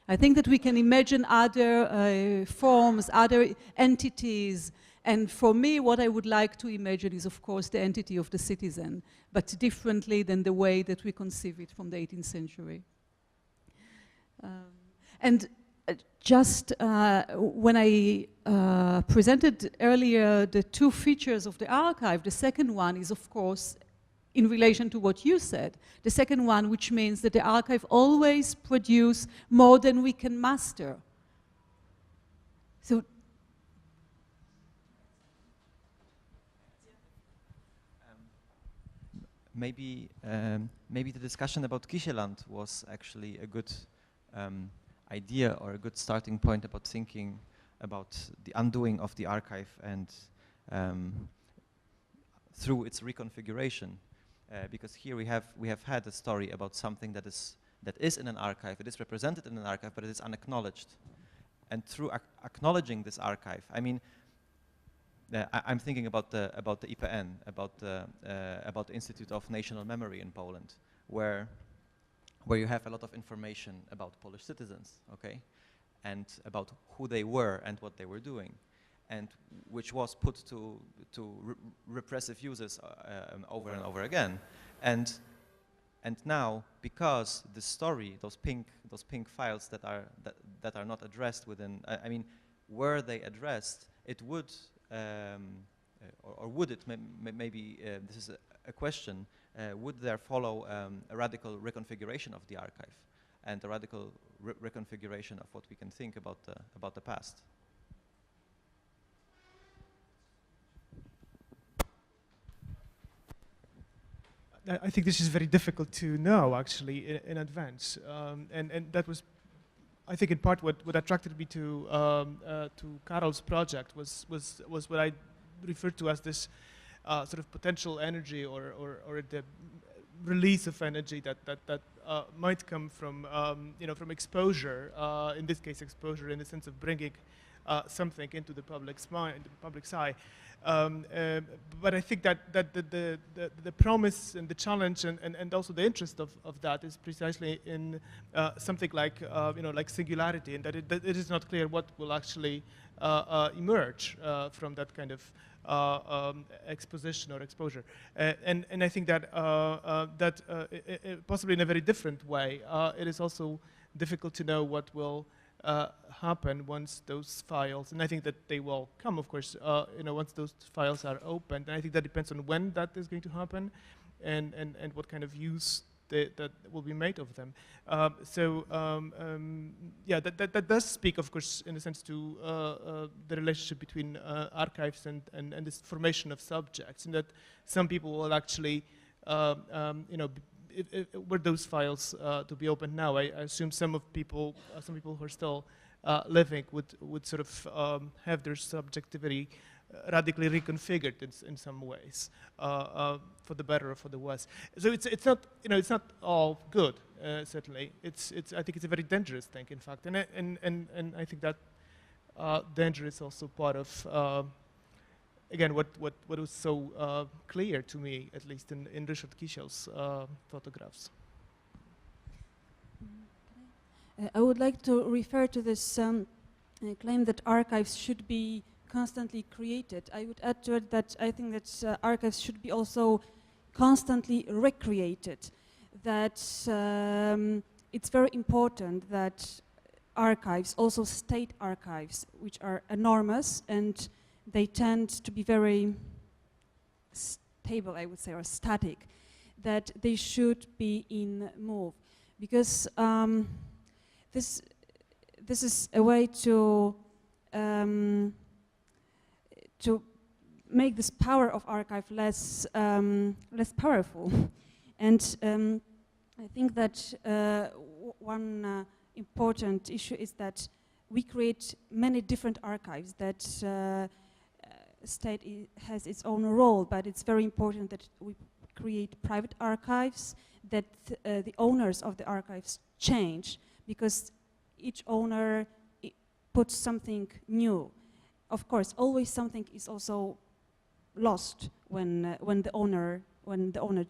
I think that we can imagine other forms, other entities, and for me, what I would like to imagine is, of course, the entity of the citizen, but differently than the way that we conceive it from the 18th century. And just when I presented earlier the two features of the archive, the second one is, of course, in relation to what you said. The second one, which means that the archive always produces more than we can master. So maybe the discussion about Kicheland was actually a good idea or a good starting point about thinking about the undoing of the archive and through its reconfiguration, because here we have had a story about something that is in an archive, it is represented in an archive, but it is unacknowledged, and through acknowledging this archive, I mean, I'm thinking about the IPN, about the Institute of National Memory in Poland, where you have a lot of information about Polish citizens, okay, and about who they were and what they were doing, and which was put to repressive uses over and over again, and now because the story, those pink files that are not addressed within, I mean, were they addressed, it would. Or would it, maybe this is a question, would there follow a radical reconfiguration of the archive and a radical reconfiguration of what we can think about the past? I think this is very difficult to know, actually, in advance, and that was, I think, in part what attracted me to Karol's project was what I referred to as this sort of potential energy or the release of energy that might come from from exposure. In this case, exposure in the sense of bringing something into the public's mind, the public's eye. But I think that the promise and the challenge and also the interest of that is precisely in something like like singularity, and that it is not clear what will actually emerge from that kind of exposition or exposure, and I think that possibly in a very different way, it is also difficult to know what will happen once those files, and I think that they will come, of course, once those files are opened. And I think that depends on when that is going to happen, and what kind of use that will be made of them. Yeah, that does speak, of course, in a sense to the relationship between archives and this formation of subjects, and that some people will actually, were those files to be opened now, I assume some people who are still living would sort of have their subjectivity radically reconfigured in some ways, for the better or for the worse. So it's not it's not all good, certainly. I think it's a very dangerous thing, in fact, and I think that danger is also part of. Again, what was so clear to me, at least in Ryszard Kisiel's photographs. I would like to refer to this claim that archives should be constantly created. I would add to it that I think that archives should be also constantly recreated. That it's very important that archives, also state archives, which are enormous and they tend to be very stable, I would say, or static, that they should be in move, because this is a way to make this power of archive less powerful. And I think that one important issue is that we create many different archives, that state has its own role, but it's very important that we create private archives, that the owners of the archives change, because each owner puts something new. Of course, always something is also lost when the owner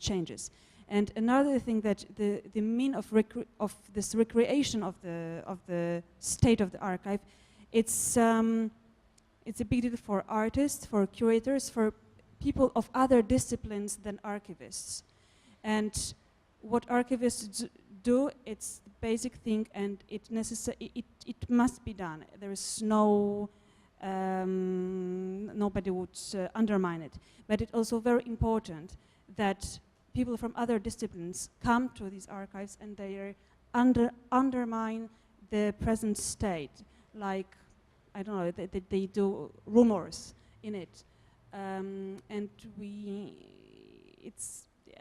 changes. And another thing, that the mean of this recreation of the state of the archive, it's a big deal for artists, for curators, for people of other disciplines than archivists. And what archivists do, it's the basic thing, and it must be done. There is no nobody would undermine it. But it's also very important that people from other disciplines come to these archives and they undermine the present state, like, I don't know, they do rumors in it. And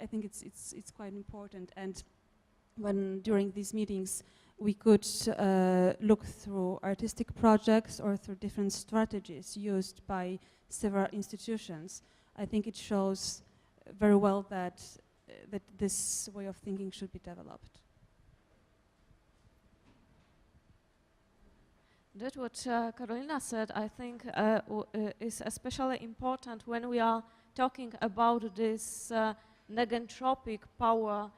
I think it's quite important. And when during these meetings we could look through artistic projects or through different strategies used by several institutions, I think it shows very well that this way of thinking should be developed. That what Karolina said, I think, is especially important when we are talking about this negentropic power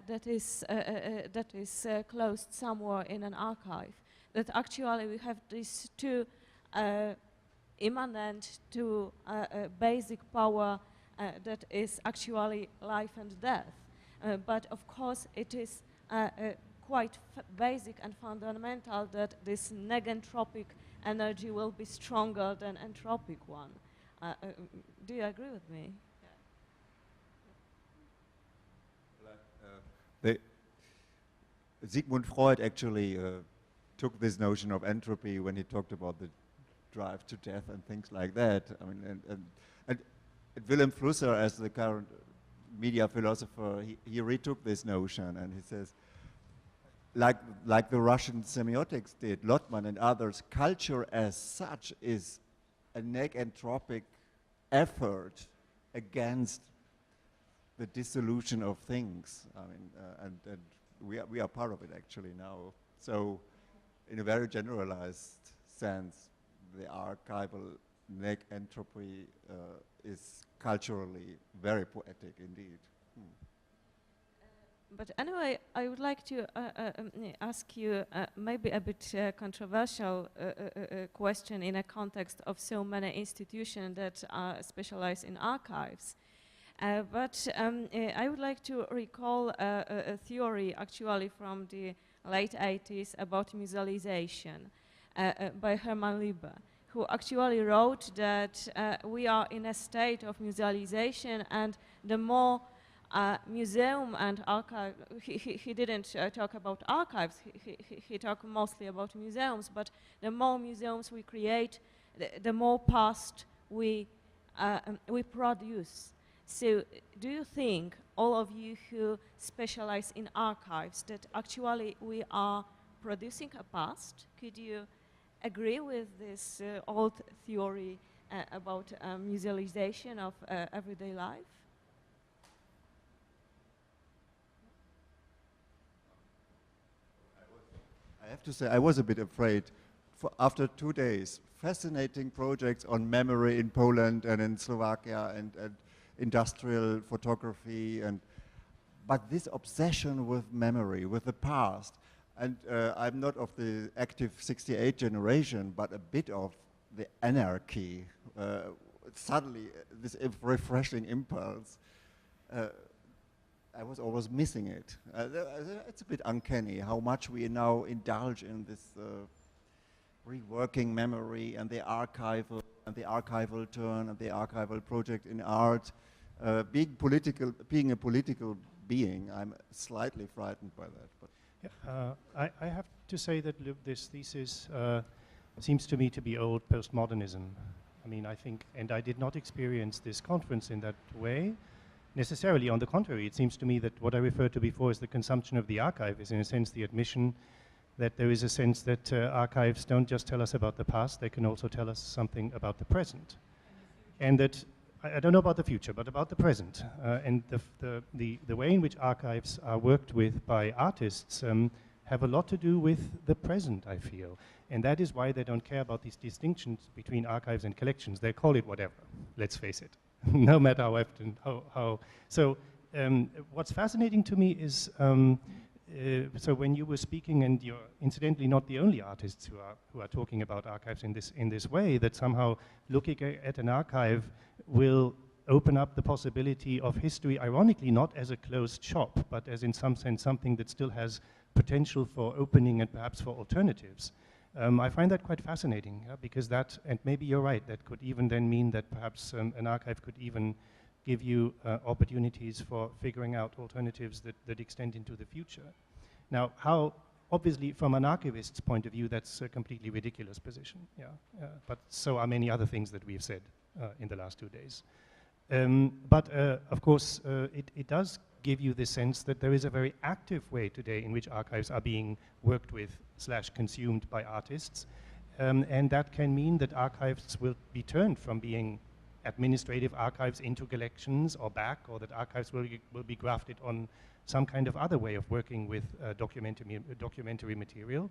that is closed somewhere in an archive. That actually we have these two immanent, two basic power that is actually life and death. But of course it is quite basic and fundamental that this negentropic energy will be stronger than entropic one. Do you agree with me? Sigmund Freud actually took this notion of entropy when he talked about the drive to death and things like that. I mean, and Willem Flusser, as the current media philosopher, he retook this notion, and he says, like the Russian semiotics did, Lotman and others, culture as such is a negentropic effort against the dissolution of things. I mean, and we are part of it actually now. So, in a very generalized sense, the archival negentropy is culturally very poetic indeed. But anyway, I would like to ask you maybe a bit controversial question in a context of so many institutions that specialize in archives. But I would like to recall a theory actually from the late 80s about musealization by Hermann Liebe, who actually wrote that we are in a state of musealization, and the more museum and archive, he didn't talk about archives, he talked mostly about museums, but the more museums we create, the more past we produce. So do you think, all of you who specialize in archives, that actually we are producing a past? Could you agree with this old theory about musealization of everyday life? I have to say, I was a bit afraid. After 2 days, fascinating projects on memory in Poland and in Slovakia, and industrial photography, but this obsession with memory, with the past, and I'm not of the active 68 generation, but a bit of the anarchy, suddenly this refreshing impulse, I was always missing it. It's a bit uncanny how much we now indulge in this reworking memory and the archival turn and the archival project in art. being a political being, I'm slightly frightened by that. But yeah, I have to say that this thesis seems to me to be old postmodernism. I mean, I think, and I did not experience this conference in that way necessarily. On the contrary, it seems to me that what I referred to before as the consumption of the archive is in a sense the admission that there is a sense that archives don't just tell us about the past, they can also tell us something about the present. And that, I don't know about the future, but about the present. And the way in which archives are worked with by artists have a lot to do with the present, I feel. And that is why they don't care about these distinctions between archives and collections. They call it whatever, let's face it, no matter how often, how. So what's fascinating to me is, so when you were speaking, and you're incidentally not the only artists who are talking about archives in this way, that somehow looking at an archive will open up the possibility of history, ironically not as a closed shop, but as in some sense something that still has potential for opening and perhaps for alternatives. I find that quite fascinating, because that, and maybe you're right, that could even then mean that perhaps an archive could even give you opportunities for figuring out alternatives that extend into the future. Now, how, obviously from an archivist's point of view, that's a completely ridiculous position, but so are many other things that we've said in the last 2 days. But of course, it does give you the sense that there is a very active way today in which archives are being worked with / consumed by artists. And that can mean that archives will be turned from being administrative archives into collections or back, or that archives will be grafted on some kind of other way of working with documentary material.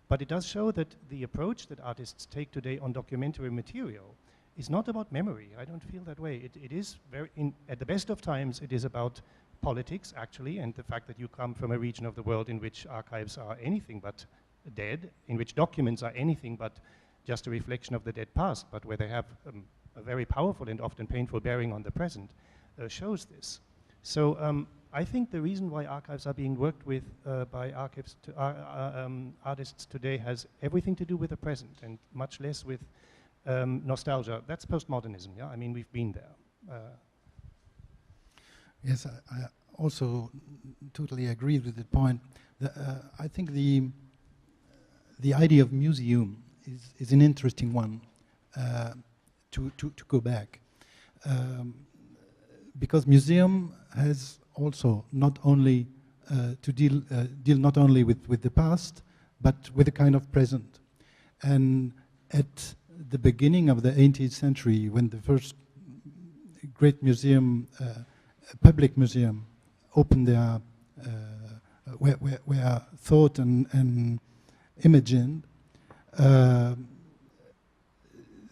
But it does show that the approach that artists take today on documentary material is not about memory. I don't feel that way. It is very, at the best of times, it is about politics, actually, and the fact that you come from a region of the world in which archives are anything but dead, in which documents are anything but just a reflection of the dead past, but where they have a very powerful and often painful bearing on the present, shows this. So I think the reason why archives are being worked with by artists today has everything to do with the present and much less with nostalgia. That's postmodernism, yeah? I mean, we've been there. Yes, I also totally agree with the point. I think the idea of museum is an interesting one to go back, because museum has also not only to deal not only with the past, but with a kind of present. And at the beginning of the 18th century, when the first great museum, public museum, opened their where thought and imagined,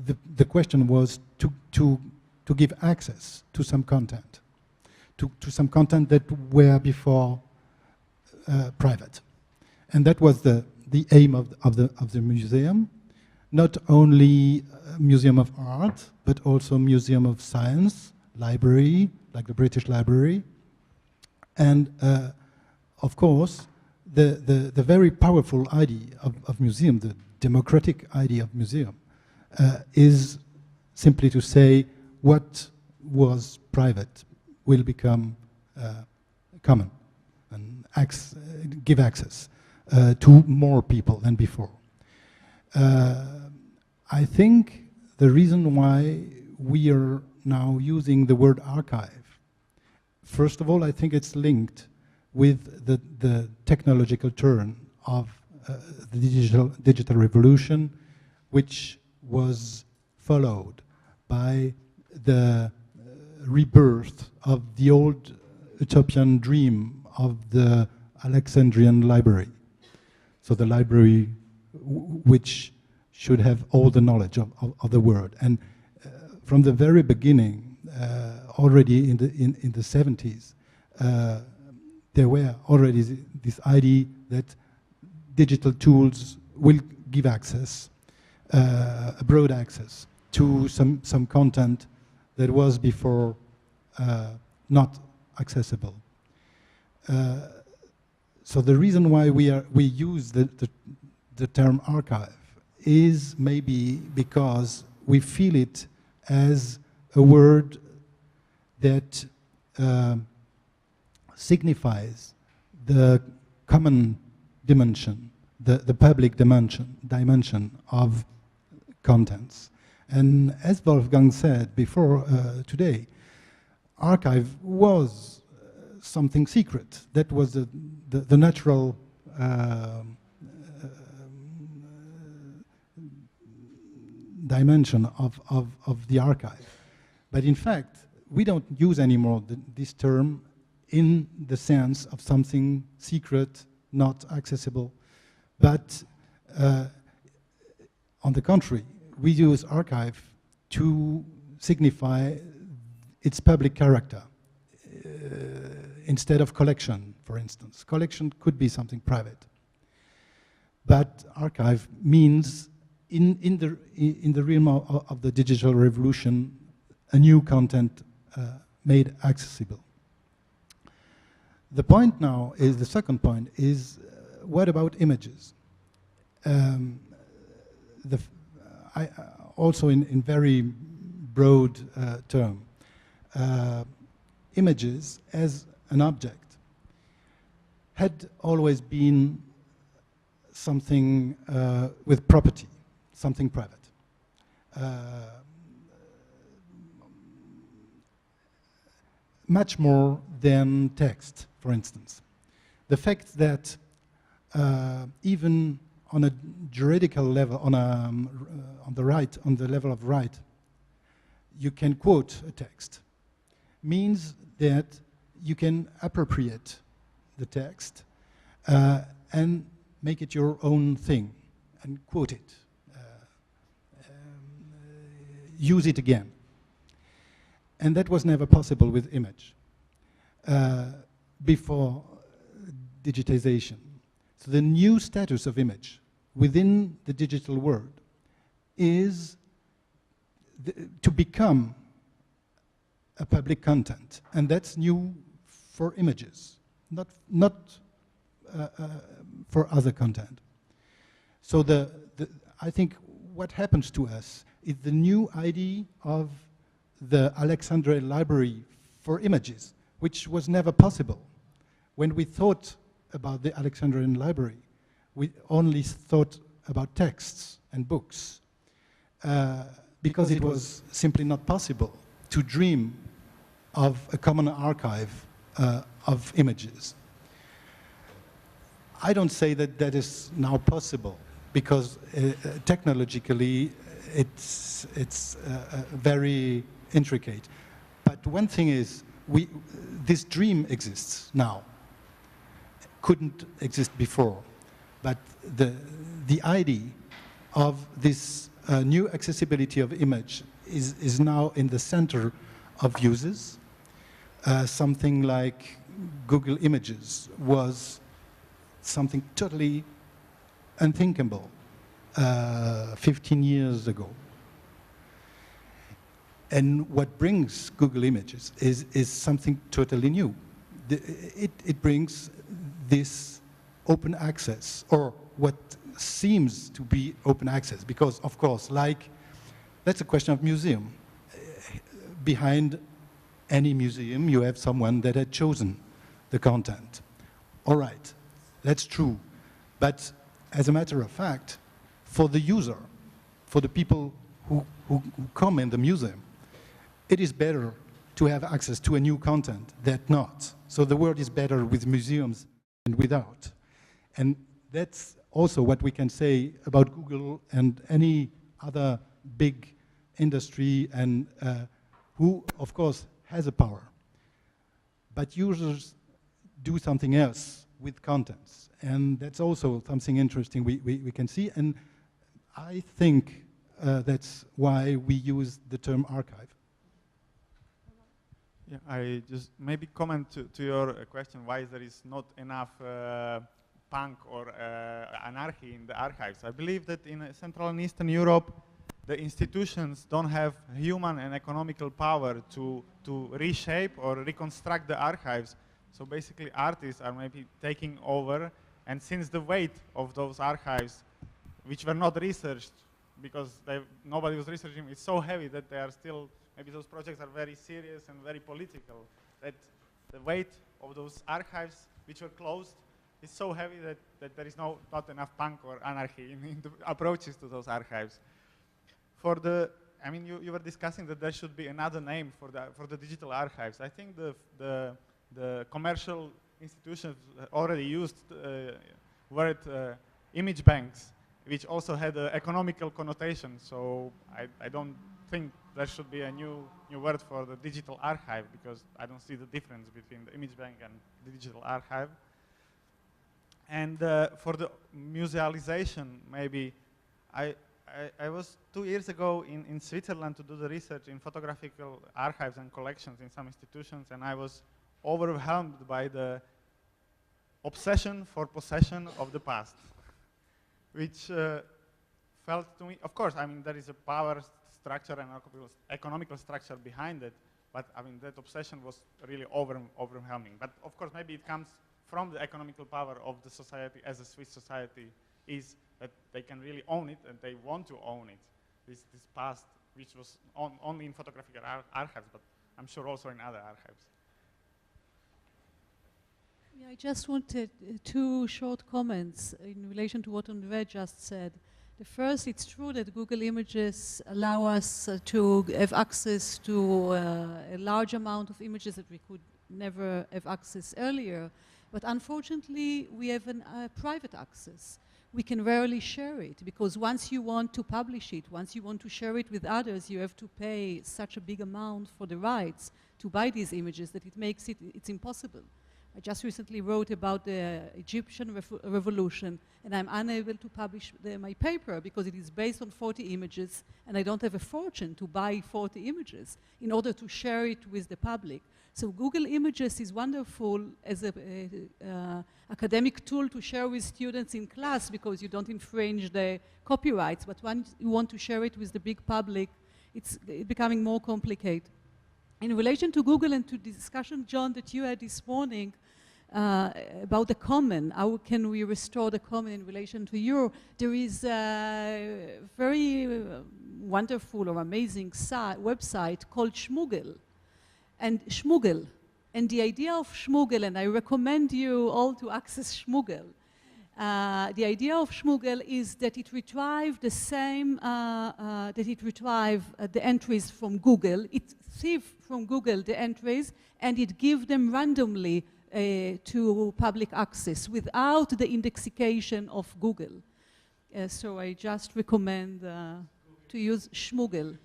the question was to give access to some content, to some content that were before private, and that was the aim of the museum. Not only a museum of art, but also museum of science, library, like the British Library, and of course the very powerful idea of museum, the democratic idea of museum, is simply to say what was private will become common and give access to more people than before. I think the reason why we are now using the word archive, first of all, I think it's linked with the technological turn of the digital revolution, which was followed by the rebirth of the old utopian dream of the Alexandrian library. So the library which should have all the knowledge of the world. And from the very beginning, already in the 70s, there were already this idea that digital tools will give access, a broad access to some content that was before not accessible. So the reason why we use the term archive is maybe because we feel it as a word that signifies the common dimension, the public dimension of contents. And as Wolfgang said before today, archive was something secret. That was the natural dimension of the archive. But in fact, we don't use anymore this term in the sense of something secret, not accessible. But on the contrary, we use archive to signify its public character instead of collection, for instance. Collection could be something private. But archive means, in the realm of the digital revolution, a new content made accessible. The point now is, the second point is, what about images? Also in very broad term, images as an object had always been something with property, something private. Much more than text, for instance. The fact that even on a juridical level, on the level of right, you can quote a text, means that you can appropriate the text and make it your own thing and quote it, use it again. And that was never possible with image before digitization. So the new status of image within the digital world is to become a public content, and that's new for images, not for other content. So I think what happens to us is the new idea of the Alexandrian Library for images, which was never possible. When we thought about the Alexandrian Library, we only thought about texts and books, because it was simply not possible to dream of a common archive of images. I don't say that that is now possible, because technologically it's very intricate. But one thing is, this dream exists now. Couldn't exist before. But the idea of this new accessibility of image is now in the center of uses. Something like Google Images was something totally unthinkable 15 years ago. And what brings Google Images is something totally new. It brings this open access, or what seems to be open access, because of course, that's a question of museum. Behind any museum, you have someone that had chosen the content. All right, that's true. But as a matter of fact, for the user, for the people who come in the museum, it is better to have access to a new content than not. So the world is better with museums and without. And that's also what we can say about Google and any other big industry, and who, of course, has a power. But users do something else with contents. And that's also something interesting we can see. And I think that's why we use the term archive. Yeah, I just maybe comment to your question why there is not enough punk or anarchy in the archives. I believe that in Central and Eastern Europe, the institutions don't have human and economical power to reshape or reconstruct the archives. So basically artists are maybe taking over, and since the weight of those archives, which were not researched because nobody was researching. It's so heavy that they are still, maybe those projects are very serious and very political, that the weight of those archives which were closed is so heavy that there is not enough punk or anarchy in the approaches to those archives. I mean, you were discussing that there should be another name for the digital archives. I think the commercial institutions already used word image banks, which also had an economical connotation. So I don't think there should be a new word for the digital archive, because I don't see the difference between the image bank and the digital archive. And for the musealization, maybe I was 2 years ago in Switzerland to do the research in photographical archives and collections in some institutions, and I was overwhelmed by the obsession for possession of the past, which felt to me, of course, I mean, there is a power structure and economical structure behind it, but I mean, that obsession was really overwhelming. But of course, maybe it comes from the economical power of the society, as a Swiss society is, that they can really own it and they want to own it. This past, which was only in photographic archives, but I'm sure also in other archives. Yeah, I just wanted 2 short comments in relation to what André just said. The first, it's true that Google Images allow us to have access to a large amount of images that we could never have access earlier. But unfortunately, we have a private access. We can rarely share it, because once you want to publish it, once you want to share it with others, you have to pay such a big amount for the rights to buy these images that it makes it's impossible. I just recently wrote about the Egyptian revolution, and I'm unable to publish my paper because it is based on 40 images, and I don't have a fortune to buy 40 images in order to share it with the public. So Google Images is wonderful as an academic tool to share with students in class, because you don't infringe the copyrights, but when you want to share it with the big public, it's becoming more complicated. In relation to Google and to the discussion, John, that you had this morning about the common, how can we restore the common in relation to Euro, there is a very wonderful or amazing website called Schmoogle. And Schmoogle, and the idea of Schmoogle, and I recommend you all to access Schmoogle. The idea of Schmoogle is that it retrieve the same, the entries from Google. It thieves from Google the entries, and it gives them randomly to public access without the indexation of Google. So I just recommend to use Schmoogle.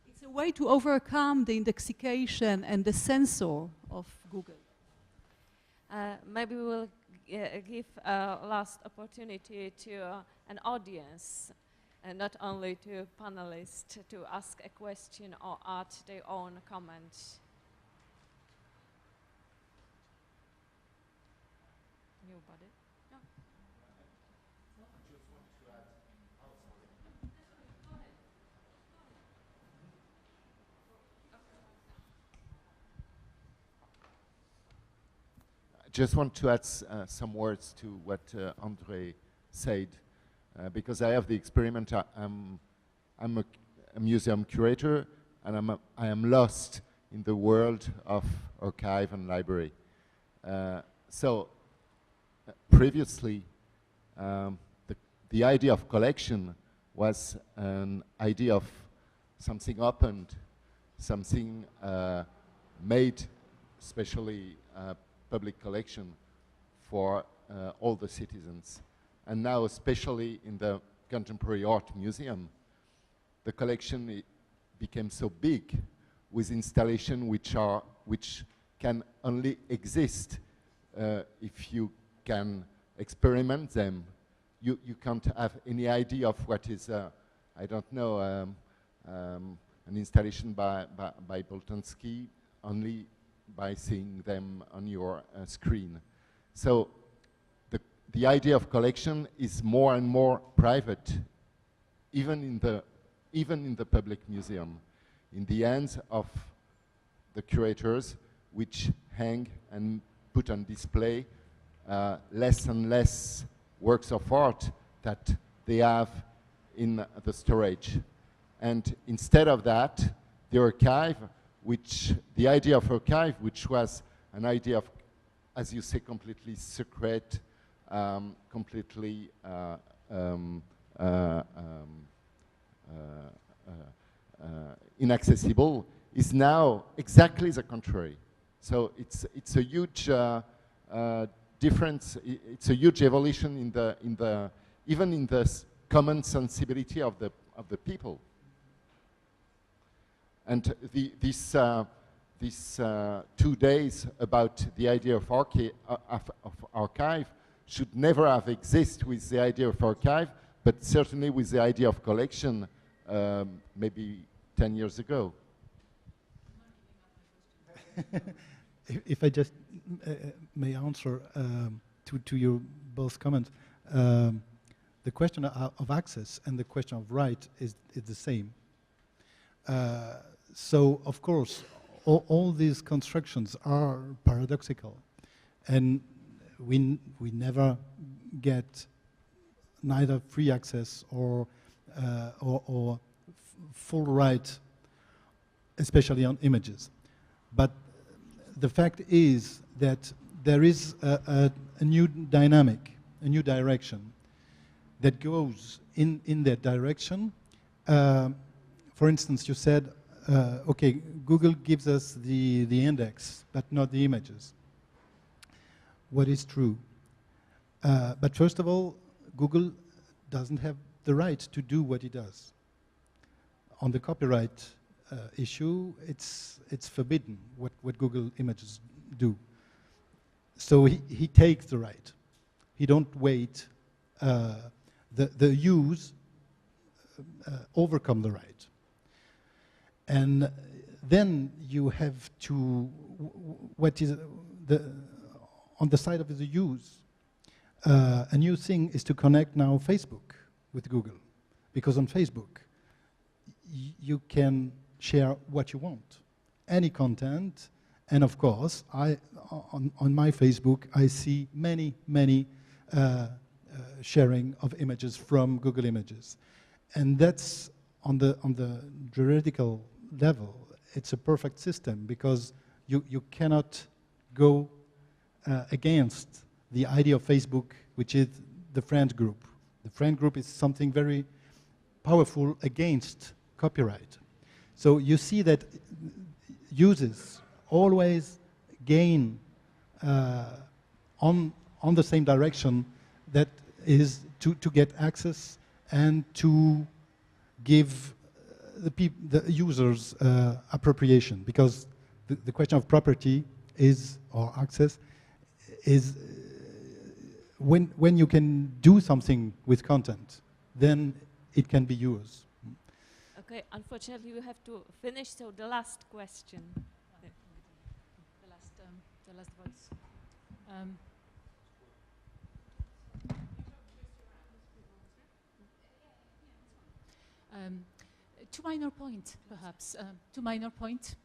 It's a way to overcome the indexation and the censor of Google. Maybe we'll give a last opportunity to an audience, and not only to panelists, to ask a question or add their own comment. Nobody? No. I just want to add some words to what André said. Because I have the experiment, I'm a museum curator, and I am lost in the world of archive and library. So previously, the idea of collection was an idea of something opened, something made, especially public collection for all the citizens. And now, especially in the Contemporary Art Museum, the collection became so big with installations which can only exist if you can experiment them. You can't have any idea of what is, I don't know, an installation by Boltanski only by seeing them on your screen. So the idea of collection is more and more private, even in the public museum, in the hands of the curators, which hang and put on display less and less works of art that they have in the storage. And instead of that, the archive, the idea of archive, which was an idea of, as you say, completely secret, completely inaccessible, is now exactly the contrary. So it's a huge difference. It's a huge evolution even in the common sensibility of the people. And these 2 days about the idea of archive should never have existed with the idea of archive, but certainly with the idea of collection maybe 10 years ago. If I just may answer to your both comments, the question of access and the question of right is the same. So, of course, all these constructions are paradoxical, and we never get neither free access or full right, especially on images. But the fact is that there is a new dynamic, a new direction that goes in that direction. For instance, you said, okay, Google gives us the index, but not the images. What is true? But first of all, Google doesn't have the right to do what it does. On the copyright issue, it's forbidden what Google Images do. So he takes the right. He don't wait. The use overcome the right. And then you have to, what is on the side of the use, a new thing is to connect now Facebook with Google. Because on Facebook, you can share what you want, any content. And of course, on my Facebook, I see many sharing of images from Google Images. And that's on the theoretical level, it's a perfect system because you cannot go against the idea of Facebook, which is the friend group. The friend group is something very powerful against copyright. So you see that users always gain on the same direction, that is to get access and to give the users appropriation, because the question of property is, or access, is when you can do something with content, then it can be yours. Okay, unfortunately we have to finish, so the last question. The last voice. Two minor points, perhaps. Two minor points.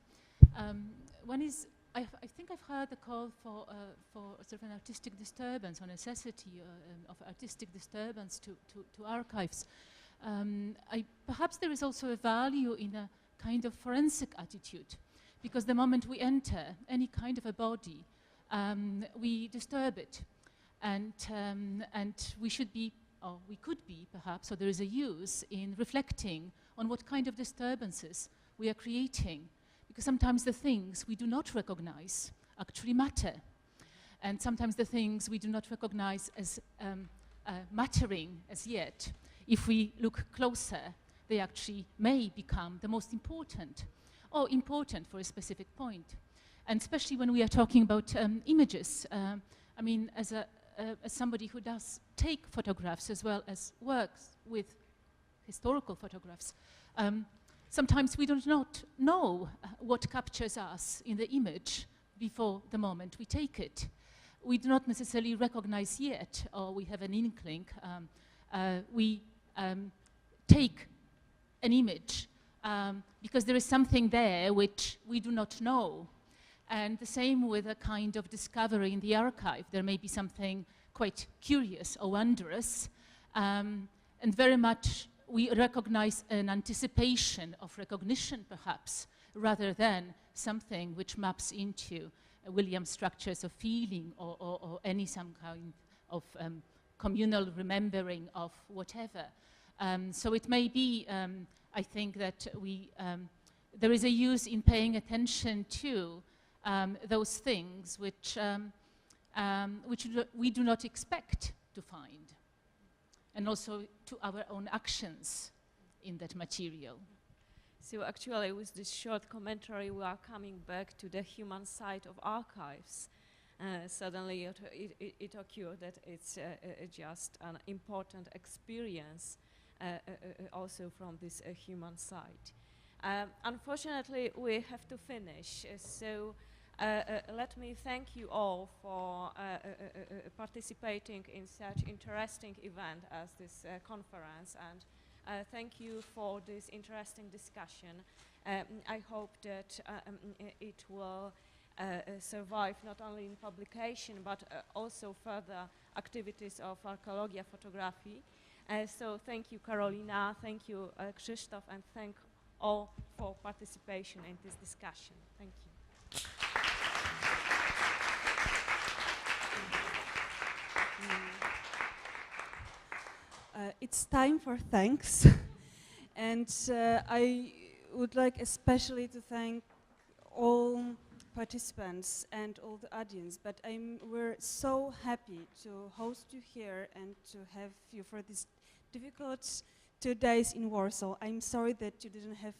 One is, I think I've heard the call for sort of an artistic disturbance, or necessity of artistic disturbance to archives. Perhaps there is also a value in a kind of forensic attitude, because the moment we enter any kind of a body, we disturb it, and we should be, or we could be perhaps, or there is a use in reflecting on what kind of disturbances we are creating, because sometimes the things we do not recognize actually matter, and sometimes the things we do not recognize as mattering as yet, if we look closer, they actually may become the most important, or important for a specific point. And especially when we are talking about images, I mean, as somebody who does take photographs as well as works with historical photographs, sometimes we do not know what captures us in the image before the moment we take it. We do not necessarily recognize yet, or we have an inkling. We take an image because there is something there which we do not know. And the same with a kind of discovery in the archive. There may be something quite curious or wondrous, and very much we recognize an anticipation of recognition, perhaps, rather than something which maps into William's structures of feeling or any some kind of communal remembering of whatever. So it may be, I think, that there is a use in paying attention to those things which we do not expect to find, and also to our own actions in that material. So actually, with this short commentary, we are coming back to the human side of archives. Suddenly it occurred that it's just an important experience also from this human side. Unfortunately, we have to finish, so let me thank you all for participating in such interesting event as this conference, and thank you for this interesting discussion. I hope that it will survive not only in publication but also further activities of Archeologia Photography. So thank you, Karolina, thank you, Krzysztof, and thank all for participation in this discussion. Thank you. It's time for thanks. And I would like especially to thank all participants and all the audience, but we're so happy to host you here and to have you for this difficult 2 days in Warsaw. I'm sorry that you didn't have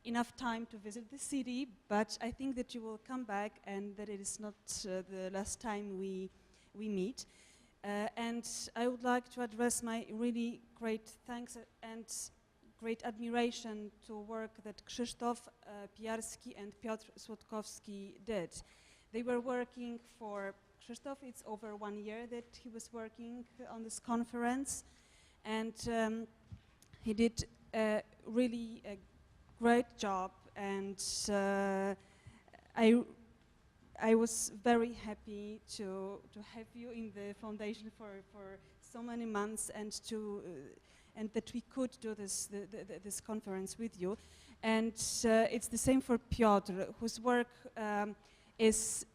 enough time to visit the city, but I think that you will come back and that it is not the last time we meet. And I would like to address my really great thanks and great admiration to work that Krzysztof Pijarski and Piotr Słodkowski did. They were working for Krzysztof, it's over 1 year that he was working on this conference, and he did really a great job, and I was very happy to have you in the foundation for so many months, and and that we could do this conference with you. And it's the same for Piotr, whose work is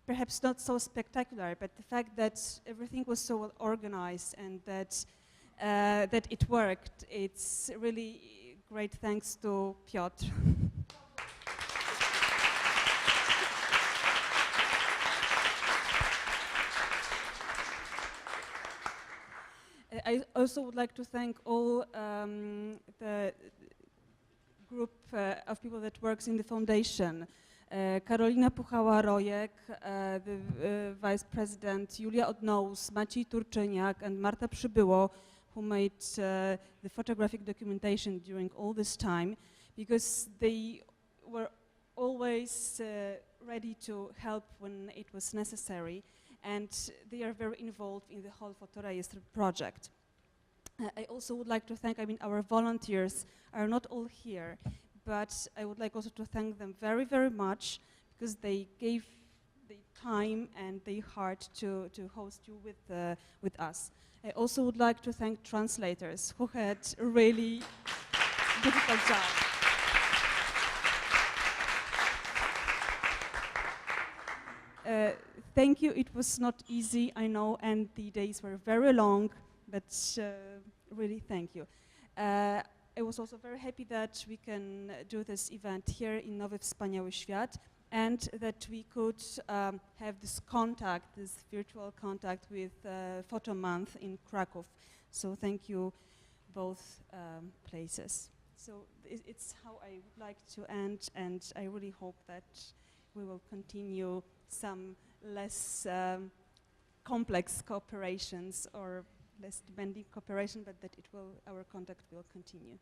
perhaps not so spectacular, but the fact that everything was so well organized and that it worked, it's really great thanks to Piotr. I also would like to thank all the group of people that works in the foundation. Karolina Puchała-Rojek, the Vice President, Julia Odnous, Maciej Turczyniak, and Marta Przybyło, who made the photographic documentation during all this time, because they were always ready to help when it was necessary, and they are very involved in the whole Fotorejestr project. I also would like to thank, our volunteers are not all here, but I would like also to thank them very, very much, because they gave the time and their heart to host you with us. I also would like to thank translators who had a really difficult job. Thank you. It was not easy, I know, and the days were very long, but really thank you. I was also very happy that we can do this event here in Nowy Wspaniały Świat, and that we could have this contact, this virtual contact with Photo Month in Kraków. So thank you, both places. So it's how I would like to end, and I really hope that we will continue some less complex cooperations or less demanding cooperation, but that our contact will continue.